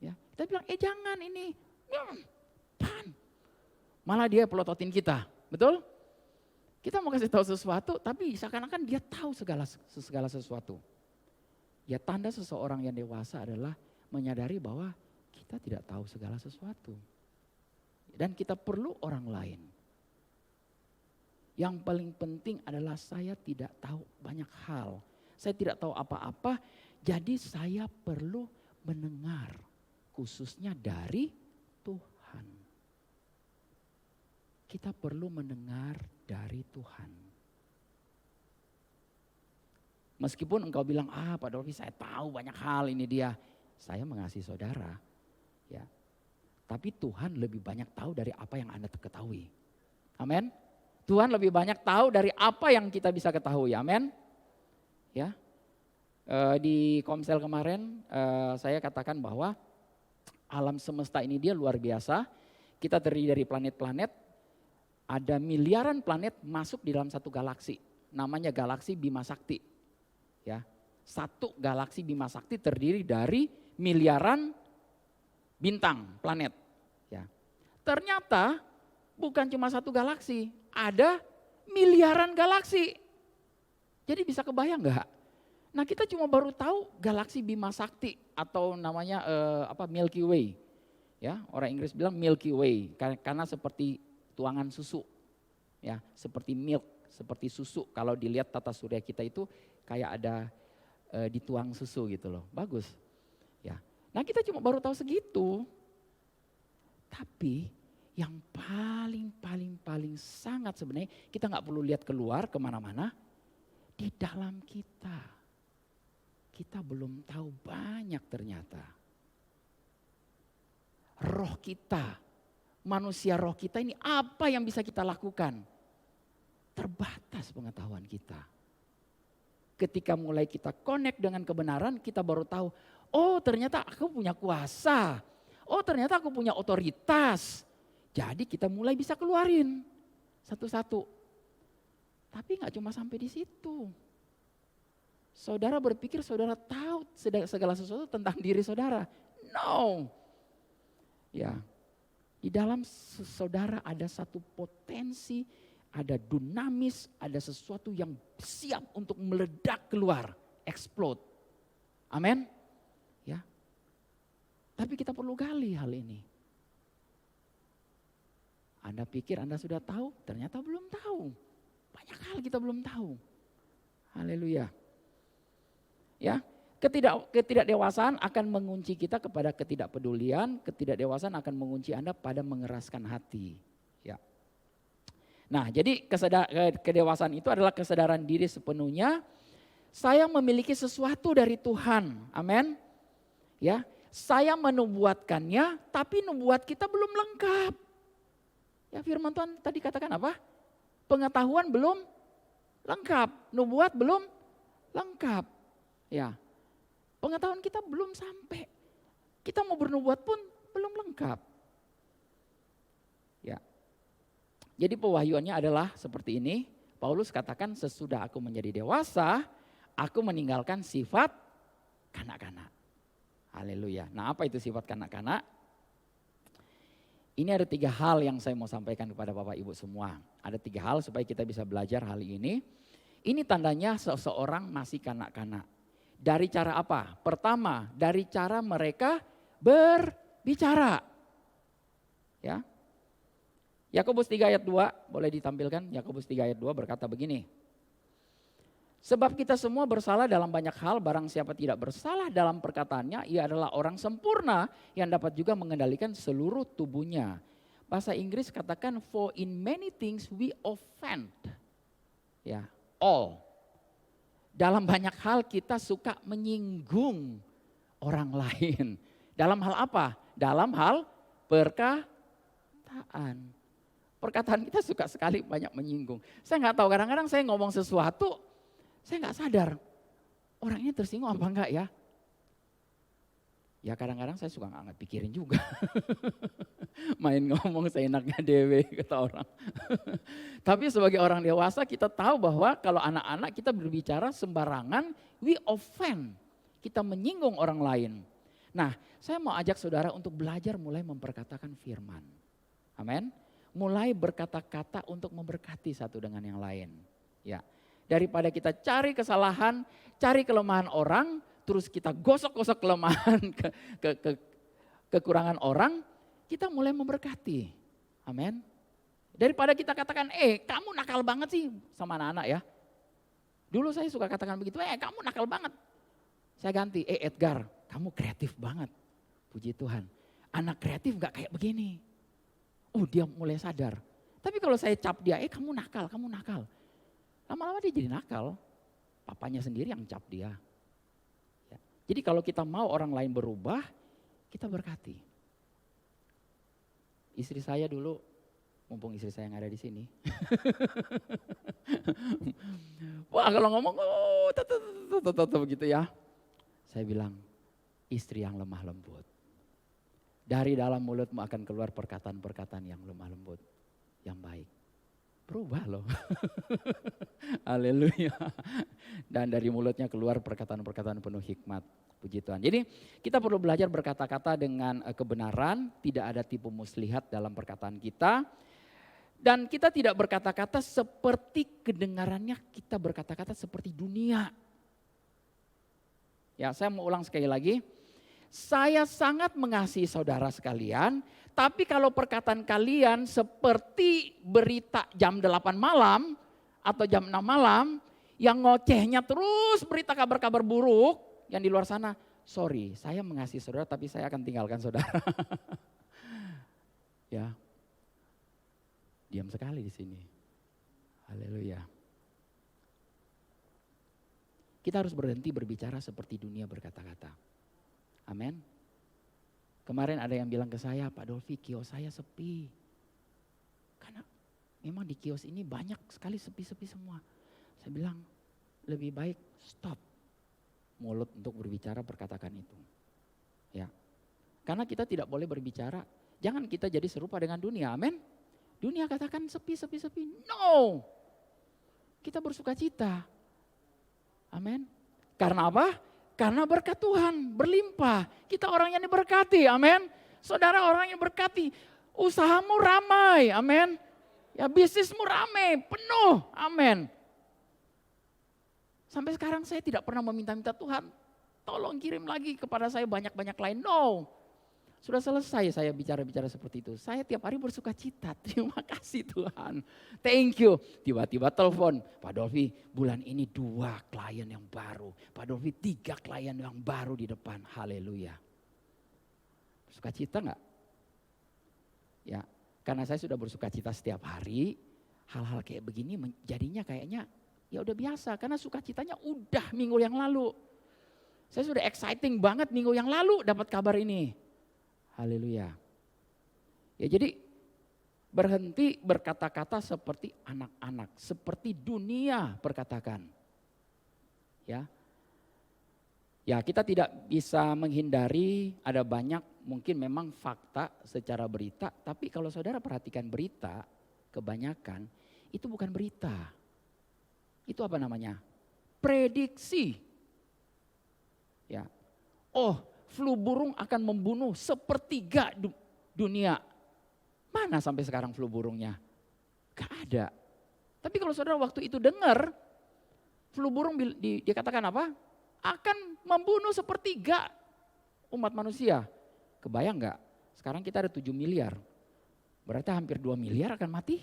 Ya, kita bilang, jangan ini. Malah dia pelototin kita. Betul? Kita mau kasih tahu sesuatu, tapi seakan-akan dia tahu segala sesuatu. Ya, tanda seseorang yang dewasa adalah menyadari bahwa kita tidak tahu segala sesuatu. Dan kita perlu orang lain. Yang paling penting adalah saya tidak tahu banyak hal. Saya tidak tahu apa-apa, jadi saya perlu mendengar. Khususnya dari Tuhan. Kita perlu mendengar dari Tuhan. Meskipun engkau bilang, Pak Dolphy saya tahu banyak hal ini dia. Saya mengasihi saudara. Ya. Tapi Tuhan lebih banyak tahu dari apa yang Anda ketahui. Amin. Tuhan lebih banyak tahu dari apa yang kita bisa ketahui. Amin. Ya. Di Komsel kemarin saya katakan bahwa alam semesta ini dia luar biasa. Kita terdiri dari planet-planet, ada miliaran planet masuk di dalam satu galaksi. Namanya galaksi Bima Sakti. Ya, satu galaksi Bima Sakti terdiri dari miliaran bintang, planet. Ya. Ternyata bukan cuma satu galaksi, ada miliaran galaksi. Jadi bisa kebayang nggak? Nah kita cuma baru tahu galaksi Bima Sakti atau namanya Milky Way. Ya, orang Inggris bilang Milky Way karena seperti tuangan susu. Ya, seperti milk, seperti susu. Kalau dilihat tata surya kita itu kayak ada dituang susu gitu loh. Bagus. Ya. Nah, kita cuma baru tahu segitu. Tapi yang paling sangat sebenarnya kita nggak perlu lihat keluar kemana-mana. Di dalam kita belum tahu banyak ternyata. Roh kita, manusia roh kita ini apa yang bisa kita lakukan? Terbatas pengetahuan kita. Ketika mulai kita connect dengan kebenaran, kita baru tahu, oh ternyata aku punya kuasa. Oh ternyata aku punya otoritas. Jadi kita mulai bisa keluarin satu-satu. Tapi gak cuma sampai di situ. Saudara berpikir saudara tahu segala sesuatu tentang diri saudara. No. Ya, di dalam saudara ada satu potensi, ada dinamis, ada sesuatu yang siap untuk meledak keluar, explode. Amin. Ya. Tapi kita perlu gali hal ini. Anda pikir Anda sudah tahu, ternyata belum tahu. Banyak hal kita belum tahu. Haleluya. Ya, ketidakdewasaan akan mengunci kita kepada ketidakpedulian, ketidakdewasaan akan mengunci Anda pada mengeraskan hati. Ya. Nah, jadi kedewasaan itu adalah kesadaran diri sepenuhnya. Saya memiliki sesuatu dari Tuhan. Amin. Ya, saya menubuatkannya, tapi nubuat kita belum lengkap. Ya, firman Tuhan tadi katakan apa? Pengetahuan belum lengkap, nubuat belum lengkap. Ya, pengetahuan kita belum sampai. Kita mau bernubuat pun belum lengkap. Ya, jadi pewahyuannya adalah seperti ini. Paulus katakan sesudah aku menjadi dewasa, aku meninggalkan sifat kanak-kanak. Haleluya. Nah apa itu sifat kanak-kanak? Ini ada 3 hal yang saya mau sampaikan kepada Bapak Ibu semua. Ada 3 hal supaya kita bisa belajar hal ini. Ini tandanya seseorang masih kanak-kanak. Dari cara apa? Pertama, dari cara mereka berbicara. Ya. Yakobus 3 ayat 2, boleh ditampilkan. Yakobus 3 ayat 2 berkata begini. Sebab kita semua bersalah dalam banyak hal, barang siapa tidak bersalah dalam perkataannya, ia adalah orang sempurna yang dapat juga mengendalikan seluruh tubuhnya. Bahasa Inggris katakan, for in many things we offend. Ya, all. Dalam banyak hal kita suka menyinggung orang lain. Dalam hal apa? Dalam hal perkataan. Perkataan kita suka sekali banyak menyinggung. Saya nggak tahu, kadang-kadang saya ngomong sesuatu, saya nggak sadar, orang ini tersinggung apa enggak ya? Ya kadang-kadang saya suka nggak pikirin juga. Main ngomong seenaknya dewe kata orang. Tapi sebagai orang dewasa kita tahu bahwa kalau anak-anak kita berbicara sembarangan, we offend. Kita menyinggung orang lain. Nah saya mau ajak saudara untuk belajar mulai memperkatakan firman. Amin. Mulai berkata-kata untuk memberkati satu dengan yang lain. Ya. Daripada kita cari kesalahan, cari kelemahan orang, terus kita gosok-gosok kelemahan, kekurangan orang, kita mulai memberkati. Amin. Daripada kita katakan, kamu nakal banget sih sama anak-anak ya. Dulu saya suka katakan begitu, kamu nakal banget. Saya ganti, Edgar, kamu kreatif banget. Puji Tuhan. Anak kreatif gak kayak begini. Dia mulai sadar. Tapi kalau saya cap dia, kamu nakal, kamu nakal. Lama-lama dia jadi nakal, papanya sendiri yang cap dia. Ya. Jadi kalau kita mau orang lain berubah, kita berkati. Istri saya dulu, mumpung istri saya yang ada di sini. Wah kalau ngomong, begitu ya. Saya bilang, istri yang lemah lembut. Dari dalam mulutmu akan keluar perkataan-perkataan yang lemah lembut, yang baik. Berubah loh. Haleluya. Dan dari mulutnya keluar perkataan-perkataan penuh hikmat. Puji Tuhan. Jadi kita perlu belajar berkata-kata dengan kebenaran, tidak ada tipu muslihat dalam perkataan kita. Dan kita tidak berkata-kata seperti kedengarannya, kita berkata-kata seperti dunia. Ya, saya mau ulang sekali lagi. Saya sangat mengasihi saudara sekalian, tapi kalau perkataan kalian seperti berita jam 8 malam atau jam 6 malam, yang ngocehnya terus berita kabar-kabar buruk yang di luar sana, sorry, saya mengasihi saudara tapi saya akan tinggalkan saudara. Ya, diam sekali di sini. Haleluya. Kita harus berhenti berbicara seperti dunia berkata-kata. Amin. Kemarin ada yang bilang ke saya, Pak Dolfi, kios saya sepi. Karena memang di kios ini banyak sekali sepi-sepi semua. Saya bilang, lebih baik stop mulut untuk berbicara perkatakan itu. Ya. Karena kita tidak boleh berbicara, jangan kita jadi serupa dengan dunia. Amin. Dunia katakan sepi. No. Kita bersuka cita. Amin. Karena apa? Karena berkat Tuhan berlimpah. Kita orang yang diberkati. Amin. Saudara orang yang berkati. Usahamu ramai. Amin. Ya bisnismu ramai, penuh. Amin. Sampai sekarang saya tidak pernah meminta-minta Tuhan, tolong kirim lagi kepada saya banyak-banyak lain. No. Sudah selesai saya bicara-bicara seperti itu. Saya tiap hari bersuka cita. Terima kasih Tuhan. Thank you. Tiba-tiba telepon. Pak Dolfi, bulan ini 2 klien yang baru. Pak Dolfi 3 klien yang baru di depan. Haleluya. Bersuka cita enggak? Ya, karena saya sudah bersuka cita setiap hari. Hal-hal kayak begini jadinya kayaknya ya udah biasa. Karena sukacitanya udah minggu yang lalu. Saya sudah exciting banget minggu yang lalu dapat kabar ini. Haleluya. Ya jadi berhenti berkata-kata seperti anak-anak, seperti dunia perkatakan. Ya. Ya, kita tidak bisa menghindari ada banyak mungkin memang fakta secara berita, tapi kalau saudara perhatikan berita kebanyakan itu bukan berita. Itu apa namanya? Prediksi. Ya. Oh, flu burung akan membunuh 1/3 dunia. Mana sampai sekarang flu burungnya? Gak ada. Tapi kalau saudara waktu itu dengar, flu burung dikatakan apa? Akan membunuh 1/3 umat manusia. Kebayang gak? Sekarang kita ada 7 miliar. Berarti hampir 2 miliar akan mati.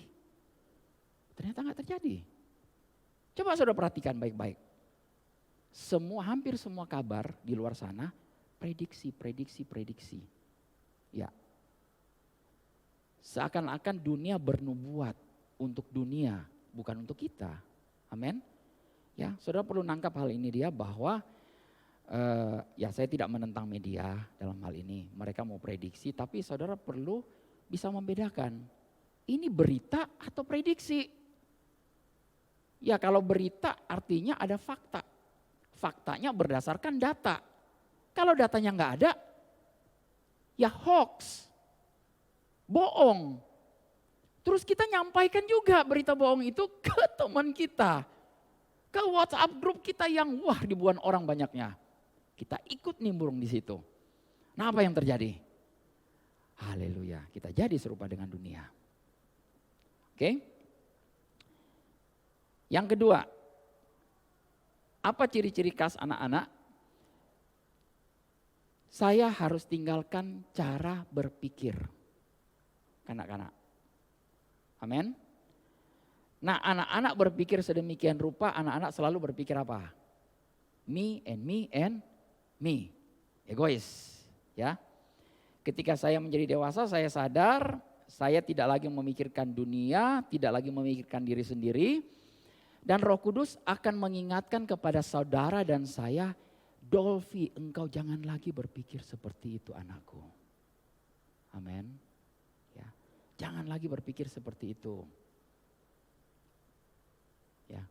Ternyata gak terjadi. Coba saudara perhatikan baik-baik. Hampir semua kabar di luar sana, prediksi. Ya. Seakan-akan dunia bernubuat untuk dunia, bukan untuk kita. Amin. Ya, saudara perlu nangkap hal ini dia bahwa ya saya tidak menentang media dalam hal ini. Mereka mau prediksi, tapi saudara perlu bisa membedakan. Ini berita atau prediksi? Ya kalau berita artinya ada fakta. Faktanya berdasarkan data. Kalau datanya nggak ada, ya hoax, bohong. Terus kita nyampaikan juga berita bohong itu ke teman kita. Ke WhatsApp grup kita yang wah ribuan orang banyaknya. Kita ikut nimbrung di situ. Nah apa yang terjadi? Haleluya, kita jadi serupa dengan dunia. Oke? Yang kedua, apa ciri-ciri khas anak-anak? Saya harus tinggalkan cara berpikir kanak-kanak. Amin. Nah anak-anak berpikir sedemikian rupa, anak-anak selalu berpikir apa? Me and me and me. Egois. Ya. Ketika saya menjadi dewasa saya sadar saya tidak lagi memikirkan dunia, tidak lagi memikirkan diri sendiri. Dan Roh Kudus akan mengingatkan kepada saudara dan saya, Dolfi, engkau jangan lagi berpikir seperti itu anakku. Amin. Ya. Jangan lagi berpikir seperti itu. Ya.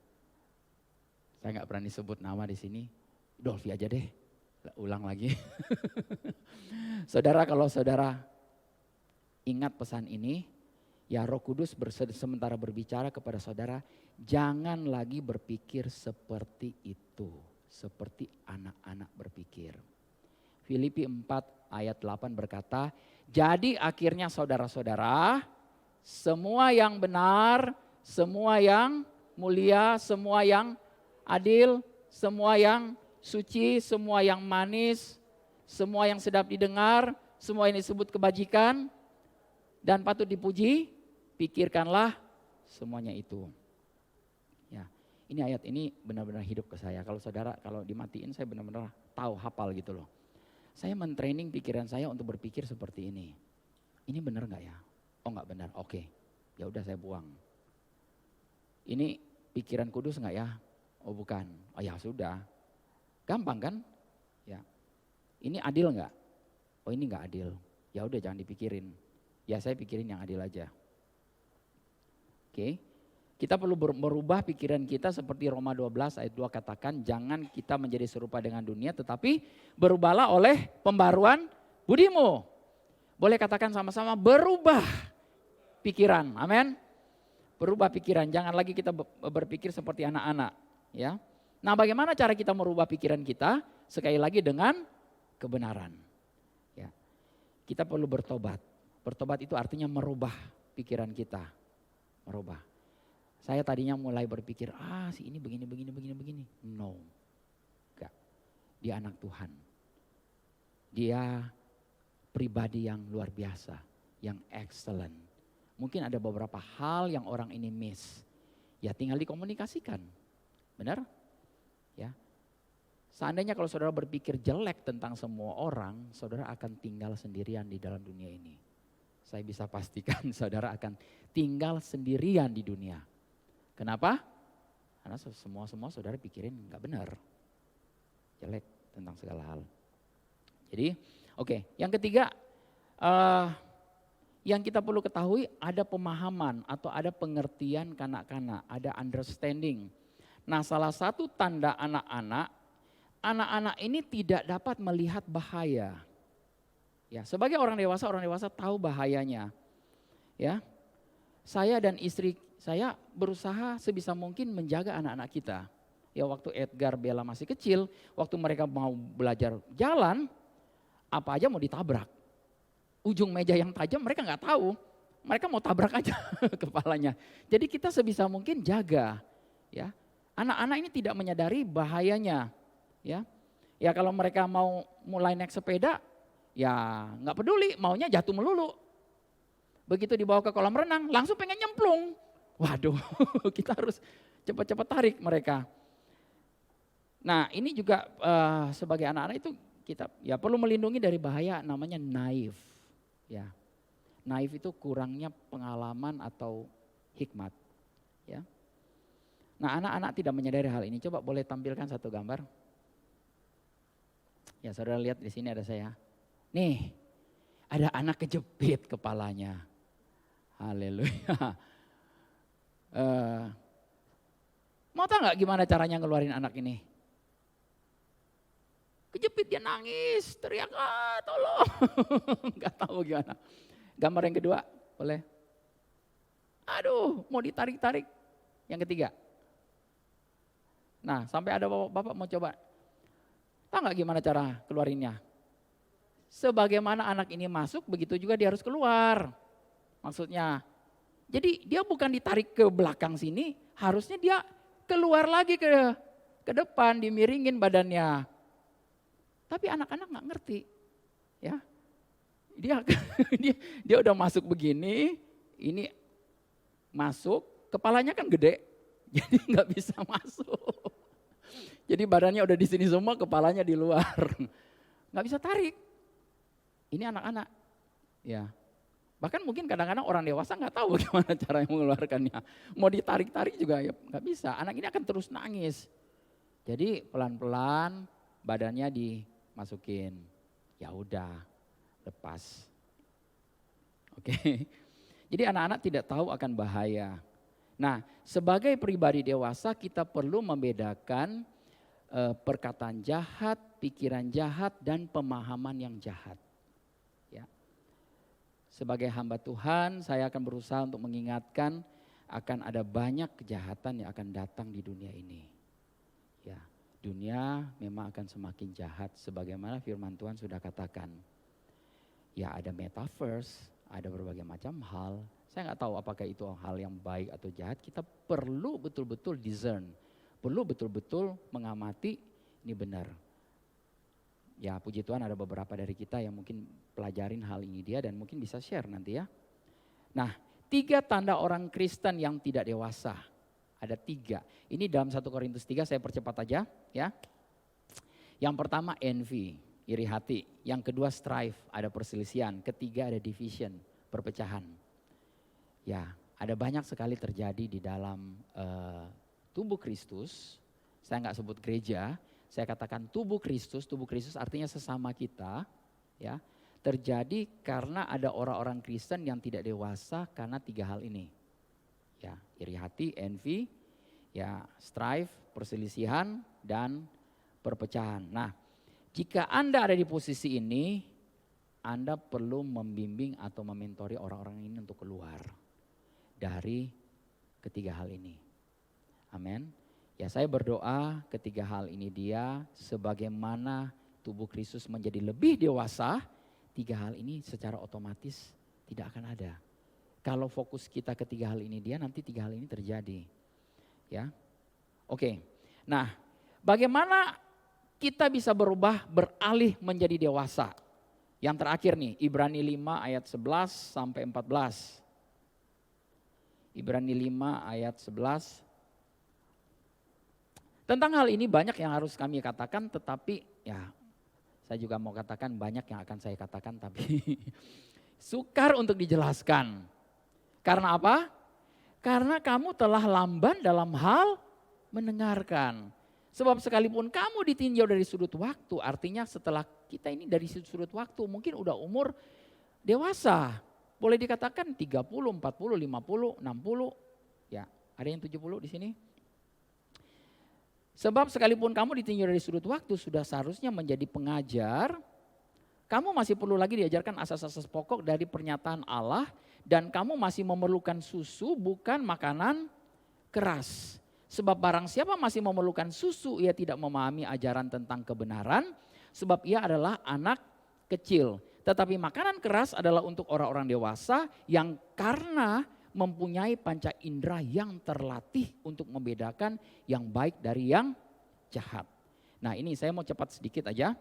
Saya nggak berani sebut nama di sini. Dolphy aja deh. Ulang lagi. Saudara, kalau saudara ingat pesan ini, ya Roh Kudus sementara berbicara kepada saudara, jangan lagi berpikir seperti itu, seperti anak-anak berpikir. Filipi 4 ayat 8 berkata, jadi akhirnya saudara-saudara, semua yang benar, semua yang mulia, semua yang adil, semua yang suci, semua yang manis, semua yang sedap didengar, semua yang disebut kebajikan dan patut dipuji, pikirkanlah semuanya itu. Ya, ini ayat ini benar-benar hidup ke saya. Kalau saudara, kalau dimatiin saya benar-benar tahu, hafal gitu loh. Saya mentraining pikiran saya untuk berpikir seperti ini. Ini benar nggak ya? Oh nggak benar, oke. Ya udah saya buang. Ini pikiran kudus nggak ya? Oh bukan. Oh ya sudah. Gampang kan? Ya. Ini adil nggak? Oh ini nggak adil. Ya udah jangan dipikirin. Ya saya pikirin yang adil aja. Oke. Kita perlu merubah pikiran kita seperti Roma 12 ayat 2 katakan, jangan kita menjadi serupa dengan dunia tetapi berubahlah oleh pembaruan budimu. Boleh katakan sama-sama berubah pikiran. Amin. Berubah pikiran, jangan lagi kita berpikir seperti anak-anak, ya. Nah, bagaimana cara kita merubah pikiran kita? Sekali lagi dengan kebenaran. Ya. Kita perlu bertobat. Bertobat itu artinya merubah pikiran kita. Merubah. Saya tadinya mulai berpikir, si ini begini. No. Enggak. Dia anak Tuhan. Dia pribadi yang luar biasa, yang excellent. Mungkin ada beberapa hal yang orang ini miss. Ya tinggal dikomunikasikan. Benar? Ya. Seandainya kalau saudara berpikir jelek tentang semua orang, saudara akan tinggal sendirian di dalam dunia ini. Saya bisa pastikan saudara akan tinggal sendirian di dunia. Kenapa? Karena semua saudara pikirin nggak benar. Jelek tentang segala hal. Jadi, oke. Yang ketiga, yang kita perlu ketahui ada pemahaman atau ada pengertian kanak-kanak, ada understanding. Nah, salah satu tanda anak-anak ini tidak dapat melihat bahaya. Ya, sebagai orang dewasa tahu bahayanya. Ya. Saya dan istri saya berusaha sebisa mungkin menjaga anak-anak kita. Ya, waktu Edgar, Bella masih kecil, waktu mereka mau belajar jalan, apa aja mau ditabrak. Ujung meja yang tajam mereka nggak tahu, mereka mau tabrak aja kepalanya. Jadi kita sebisa mungkin jaga, ya. Anak-anak ini tidak menyadari bahayanya, ya. Ya kalau mereka mau mulai naik sepeda, ya nggak peduli, maunya jatuh melulu. Begitu dibawa ke kolam renang, langsung pengen nyemplung. Waduh, kita harus cepat-cepat tarik mereka. Nah ini juga sebagai anak-anak itu kita ya perlu melindungi dari bahaya namanya naif. Ya, naif itu kurangnya pengalaman atau hikmat. Ya. Nah anak-anak tidak menyadari hal ini. Coba boleh tampilkan satu gambar. Ya saudara lihat di sini ada saya. Nih ada anak kejepit kepalanya. Haleluya. Mau tahu nggak gimana caranya ngeluarin anak ini? Kejepit dia nangis, teriak, tolong. Gak tahu gimana. Gambar yang kedua, boleh. Aduh, mau ditarik-tarik. Yang ketiga. Nah, sampai ada bapak mau coba. Tahu nggak gimana cara keluarinnya? Sebagaimana anak ini masuk, begitu juga dia harus keluar. Maksudnya, jadi dia bukan ditarik ke belakang sini, harusnya dia keluar lagi ke depan, dimiringin badannya. Tapi anak-anak nggak ngerti, ya. Dia udah masuk begini, ini masuk, kepalanya kan gede, jadi nggak bisa masuk. Jadi badannya udah di sini semua, kepalanya di luar, nggak bisa tarik. Ini anak-anak, ya. Bahkan mungkin kadang-kadang orang dewasa nggak tahu bagaimana cara mengeluarkannya. Mau ditarik-tarik juga ya nggak bisa. Anak ini akan terus nangis. Jadi pelan-pelan badannya dimasukin. Ya udah, lepas. Oke. Jadi anak-anak tidak tahu akan bahaya. Nah, sebagai pribadi dewasa kita perlu membedakan perkataan jahat, pikiran jahat, dan pemahaman yang jahat. Ya. Sebagai hamba Tuhan, saya akan berusaha untuk mengingatkan akan ada banyak kejahatan yang akan datang di dunia ini. Ya, dunia memang akan semakin jahat sebagaimana firman Tuhan sudah katakan. Ya, ada metaverse, ada berbagai macam hal. Saya nggak tahu apakah itu hal yang baik atau jahat. Kita perlu betul-betul discern, perlu betul-betul mengamati ini benar. Ya, puji Tuhan ada beberapa dari kita yang mungkin pelajarin hal ini dia dan mungkin bisa share nanti ya. Nah, 3 tanda orang Kristen yang tidak dewasa. Ada 3. Ini dalam 1 Korintus 3 saya percepat aja ya. Yang pertama envy, iri hati. Yang kedua strife, ada perselisihan. Ketiga ada division, perpecahan. Ya, ada banyak sekali terjadi di dalam tubuh Kristus. Saya nggak sebut gereja, saya katakan tubuh Kristus artinya sesama kita. Ya, terjadi karena ada orang-orang Kristen yang tidak dewasa karena 3 hal ini. Ya, iri hati, envy, ya, strife, perselisihan, dan perpecahan. Nah, jika Anda ada di posisi ini, Anda perlu membimbing atau mementori orang-orang ini untuk keluar dari ketiga hal ini. Amin. Ya, saya berdoa ketiga hal ini dia sebagaimana tubuh Kristus menjadi lebih dewasa, 3 hal ini secara otomatis tidak akan ada. Kalau fokus kita ke 3 hal ini dia, nanti 3 hal ini terjadi. Ya, oke. Nah, bagaimana kita bisa berubah beralih menjadi dewasa? Yang terakhir nih, Ibrani 5 ayat 11 sampai 14. Ibrani 5 ayat 11. Tentang hal ini banyak yang harus kami katakan, tetapi ya saya juga mau katakan banyak yang akan saya katakan tapi sukar untuk dijelaskan. Karena apa? Karena kamu telah lamban dalam hal mendengarkan. Sebab sekalipun kamu ditinjau dari sudut waktu, artinya setelah kita ini dari sudut waktu mungkin udah umur dewasa. Boleh dikatakan 30, 40, 50, 60, ya ada yang 70 di sini. Sebab sekalipun kamu ditinjau dari sudut waktu sudah seharusnya menjadi pengajar, kamu masih perlu lagi diajarkan asas-asas pokok dari pernyataan Allah dan kamu masih memerlukan susu bukan makanan keras. Sebab barang siapa masih memerlukan susu, ia tidak memahami ajaran tentang kebenaran, sebab ia adalah anak kecil. Tetapi makanan keras adalah untuk orang-orang dewasa yang karena mempunyai panca indera yang terlatih untuk membedakan yang baik dari yang jahat. Nah, ini saya mau cepat sedikit aja,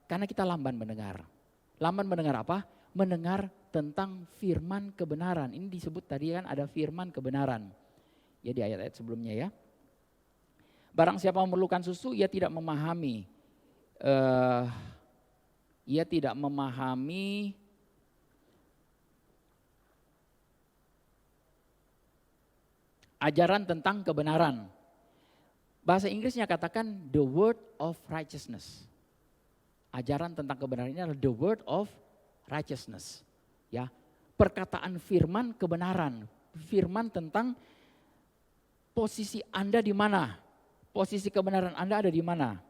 karena kita lamban mendengar. Lamban mendengar apa? Mendengar tentang firman kebenaran. Ini disebut tadi kan ada firman kebenaran. Ya di ayat-ayat sebelumnya ya. Barang siapa memerlukan susu, ia tidak memahami. Ia tidak memahami ajaran tentang kebenaran. Bahasa Inggrisnya katakan the word of righteousness. Ajaran tentang kebenaran ini adalah the word of righteousness. Ya, perkataan firman kebenaran. Firman tentang posisi Anda di mana? Posisi kebenaran Anda ada di mana?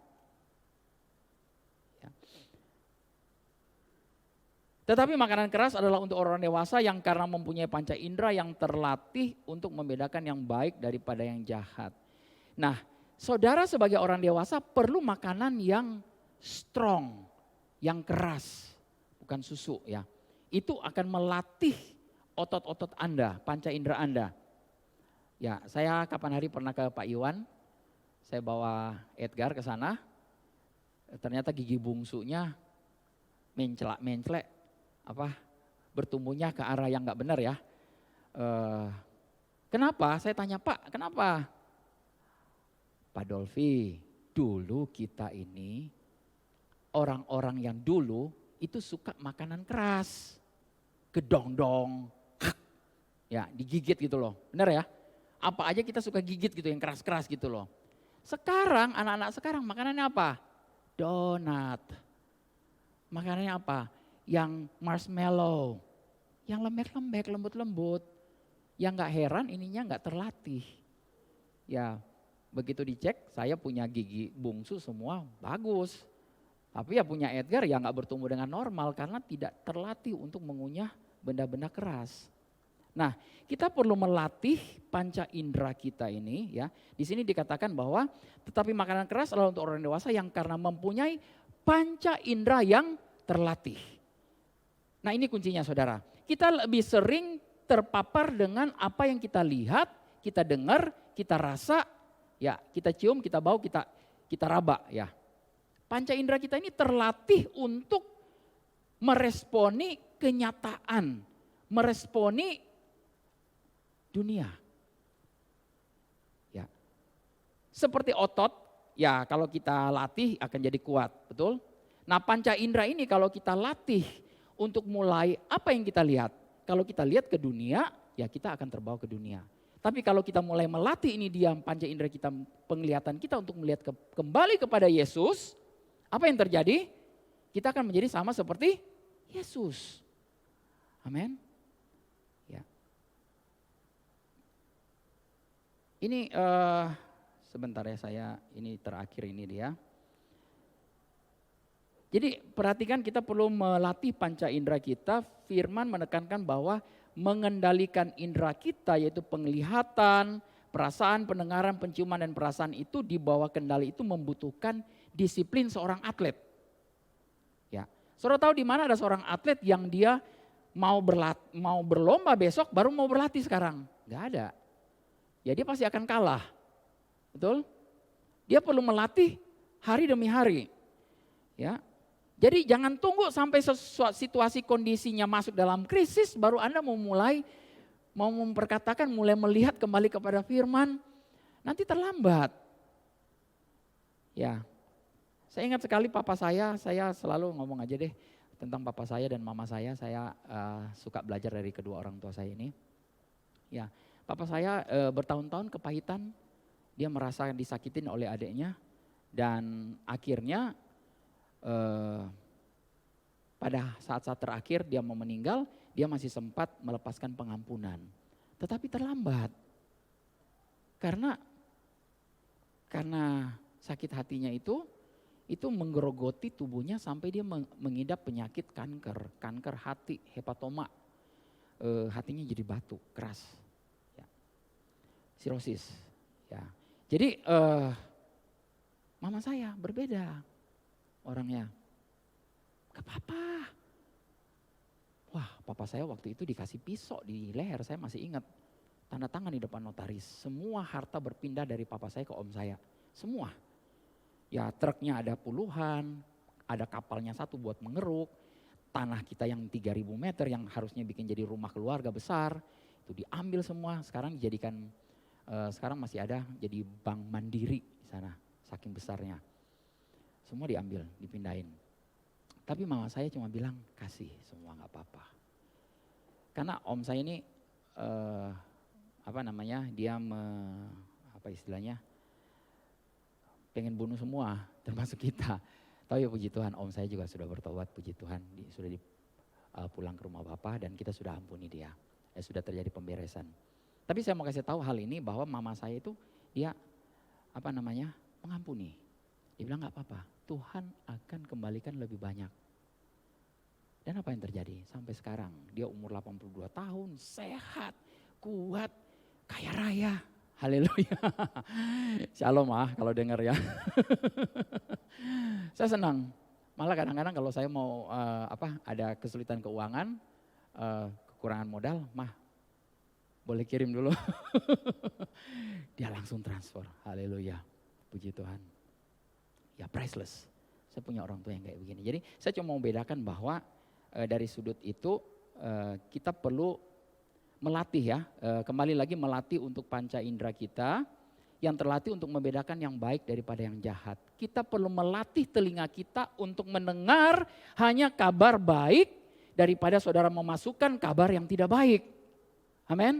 Ya. Tetapi makanan keras adalah untuk orang dewasa yang karena mempunyai panca indera yang terlatih untuk membedakan yang baik daripada yang jahat. Nah, saudara sebagai orang dewasa perlu makanan yang strong, yang keras, bukan susu ya. Itu akan melatih otot-otot Anda, panca indera Anda. Ya, saya kapan hari pernah ke Pak Iwan, saya bawa Edgar ke sana, ternyata gigi bungsunya mencelak, bertumbuhnya ke arah yang nggak benar ya. Kenapa? Saya tanya Pak, kenapa? Pak Dolfi, dulu kita ini orang-orang yang dulu itu suka makanan keras, gedong-dong, ya digigit gitu loh, benar ya? Apa aja kita suka gigit gitu yang keras-keras gitu loh. Sekarang anak-anak sekarang makanannya apa? Donat. Makanannya apa? Yang marshmallow. Yang lembek-lembek, lembut-lembut. Ya nggak heran ininya nggak terlatih. Ya begitu dicek saya punya gigi bungsu semua bagus. Tapi ya punya Edgar ya nggak bertumbuh dengan normal karena tidak terlatih untuk mengunyah benda-benda keras. Nah, kita perlu melatih panca indera kita ini ya. Di sini dikatakan bahwa tetapi makanan keras adalah untuk orang dewasa yang karena mempunyai panca indera yang terlatih. Nah, ini kuncinya Saudara. Kita lebih sering terpapar dengan apa yang kita lihat, kita dengar, kita rasa, ya, kita cium, kita bau, kita raba ya. Panca indera kita ini terlatih untuk meresponi kenyataan, meresponi dunia. Ya. Seperti otot, ya kalau kita latih akan jadi kuat, betul? Nah, panca indera ini kalau kita latih untuk mulai apa yang kita lihat. Kalau kita lihat ke dunia, ya kita akan terbawa ke dunia. Tapi kalau kita mulai melatih ini dia panca indera kita, penglihatan kita untuk melihat kembali kepada Yesus, apa yang terjadi? Kita akan menjadi sama seperti Yesus. Amin. Ini sebentar ya saya ini terakhir ini dia. Jadi perhatikan kita perlu melatih panca indera kita. Firman menekankan bahwa mengendalikan indera kita yaitu penglihatan, perasaan, pendengaran, penciuman dan perasaan itu di bawah kendali itu membutuhkan disiplin seorang atlet. Ya, saudara tahu di mana ada seorang atlet yang dia mau berlomba besok baru mau berlatih sekarang? Gak ada. Ya dia pasti akan kalah, betul? Dia perlu melatih hari demi hari, ya. Jadi jangan tunggu sampai situasi kondisinya masuk dalam krisis baru Anda mau memperkatakan, mulai melihat kembali kepada firman, nanti terlambat. Ya, saya ingat sekali papa saya selalu ngomong aja deh tentang papa saya dan mama saya suka belajar dari kedua orang tua saya ini, ya. Papa saya bertahun-tahun kepahitan, dia merasa disakitin oleh adiknya dan akhirnya pada saat-saat terakhir dia mau meninggal, dia masih sempat melepaskan pengampunan. Tetapi terlambat karena sakit hatinya itu menggerogoti tubuhnya sampai dia mengidap penyakit kanker hati, hepatoma, hatinya jadi batu keras. Sirosis, ya. Jadi mama saya berbeda orangnya. Ke papa. Wah, papa saya waktu itu dikasih pisau di leher, saya masih ingat. Tanda tangan di depan notaris. Semua harta berpindah dari papa saya ke om saya. Semua. Ya truknya ada puluhan, ada kapalnya satu buat mengeruk. Tanah kita yang 3.000 meter yang harusnya bikin jadi rumah keluarga besar. Itu diambil semua, sekarang dijadikan sekarang masih ada jadi bank mandiri di sana, saking besarnya. Semua diambil, dipindahin. Tapi mama saya cuma bilang, kasih semua gak apa-apa. Karena om saya ini, dia pengen bunuh semua, termasuk kita. Tahu ya puji Tuhan, om saya juga sudah bertobat, puji Tuhan. Sudah pulang ke rumah Bapak dan kita sudah ampuni dia. Sudah terjadi pemberesan. Tapi saya mau kasih tahu hal ini bahwa mama saya itu dia mengampuni. Dia bilang gak apa-apa, Tuhan akan kembalikan lebih banyak. Dan apa yang terjadi? Sampai sekarang dia umur 82 tahun, sehat, kuat, kaya raya. Haleluya. Shalom kalau dengar ya. Saya senang. Malah kadang-kadang kalau saya mau ada kesulitan keuangan, kekurangan modal, boleh kirim dulu. Dia langsung transfer. Haleluya. Puji Tuhan. Ya priceless. Saya punya orang tua yang kayak begini. Jadi saya cuma mau bedakan bahwa dari sudut itu kita perlu melatih ya. Kembali lagi melatih untuk panca indera kita. Yang terlatih untuk membedakan yang baik daripada yang jahat. Kita perlu melatih telinga kita untuk mendengar hanya kabar baik daripada saudara memasukkan kabar yang tidak baik. Amin.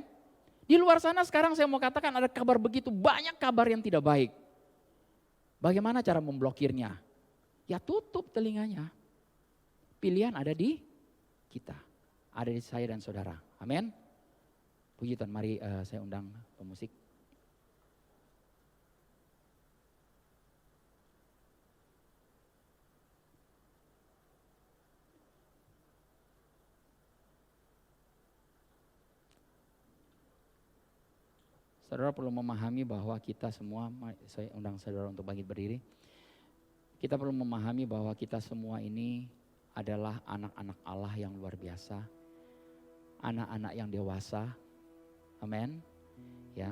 Di luar sana sekarang saya mau katakan ada kabar begitu banyak kabar yang tidak baik. Bagaimana cara memblokirnya? Ya tutup telinganya. Pilihan ada di kita. Ada di saya dan saudara. Amin. Puji Tuhan, mari saya undang pemusik. Saudara perlu memahami bahwa kita semua, saya undang saudara untuk bangkit berdiri. Kita perlu memahami bahwa kita semua ini adalah anak-anak Allah yang luar biasa. Anak-anak yang dewasa. Amin.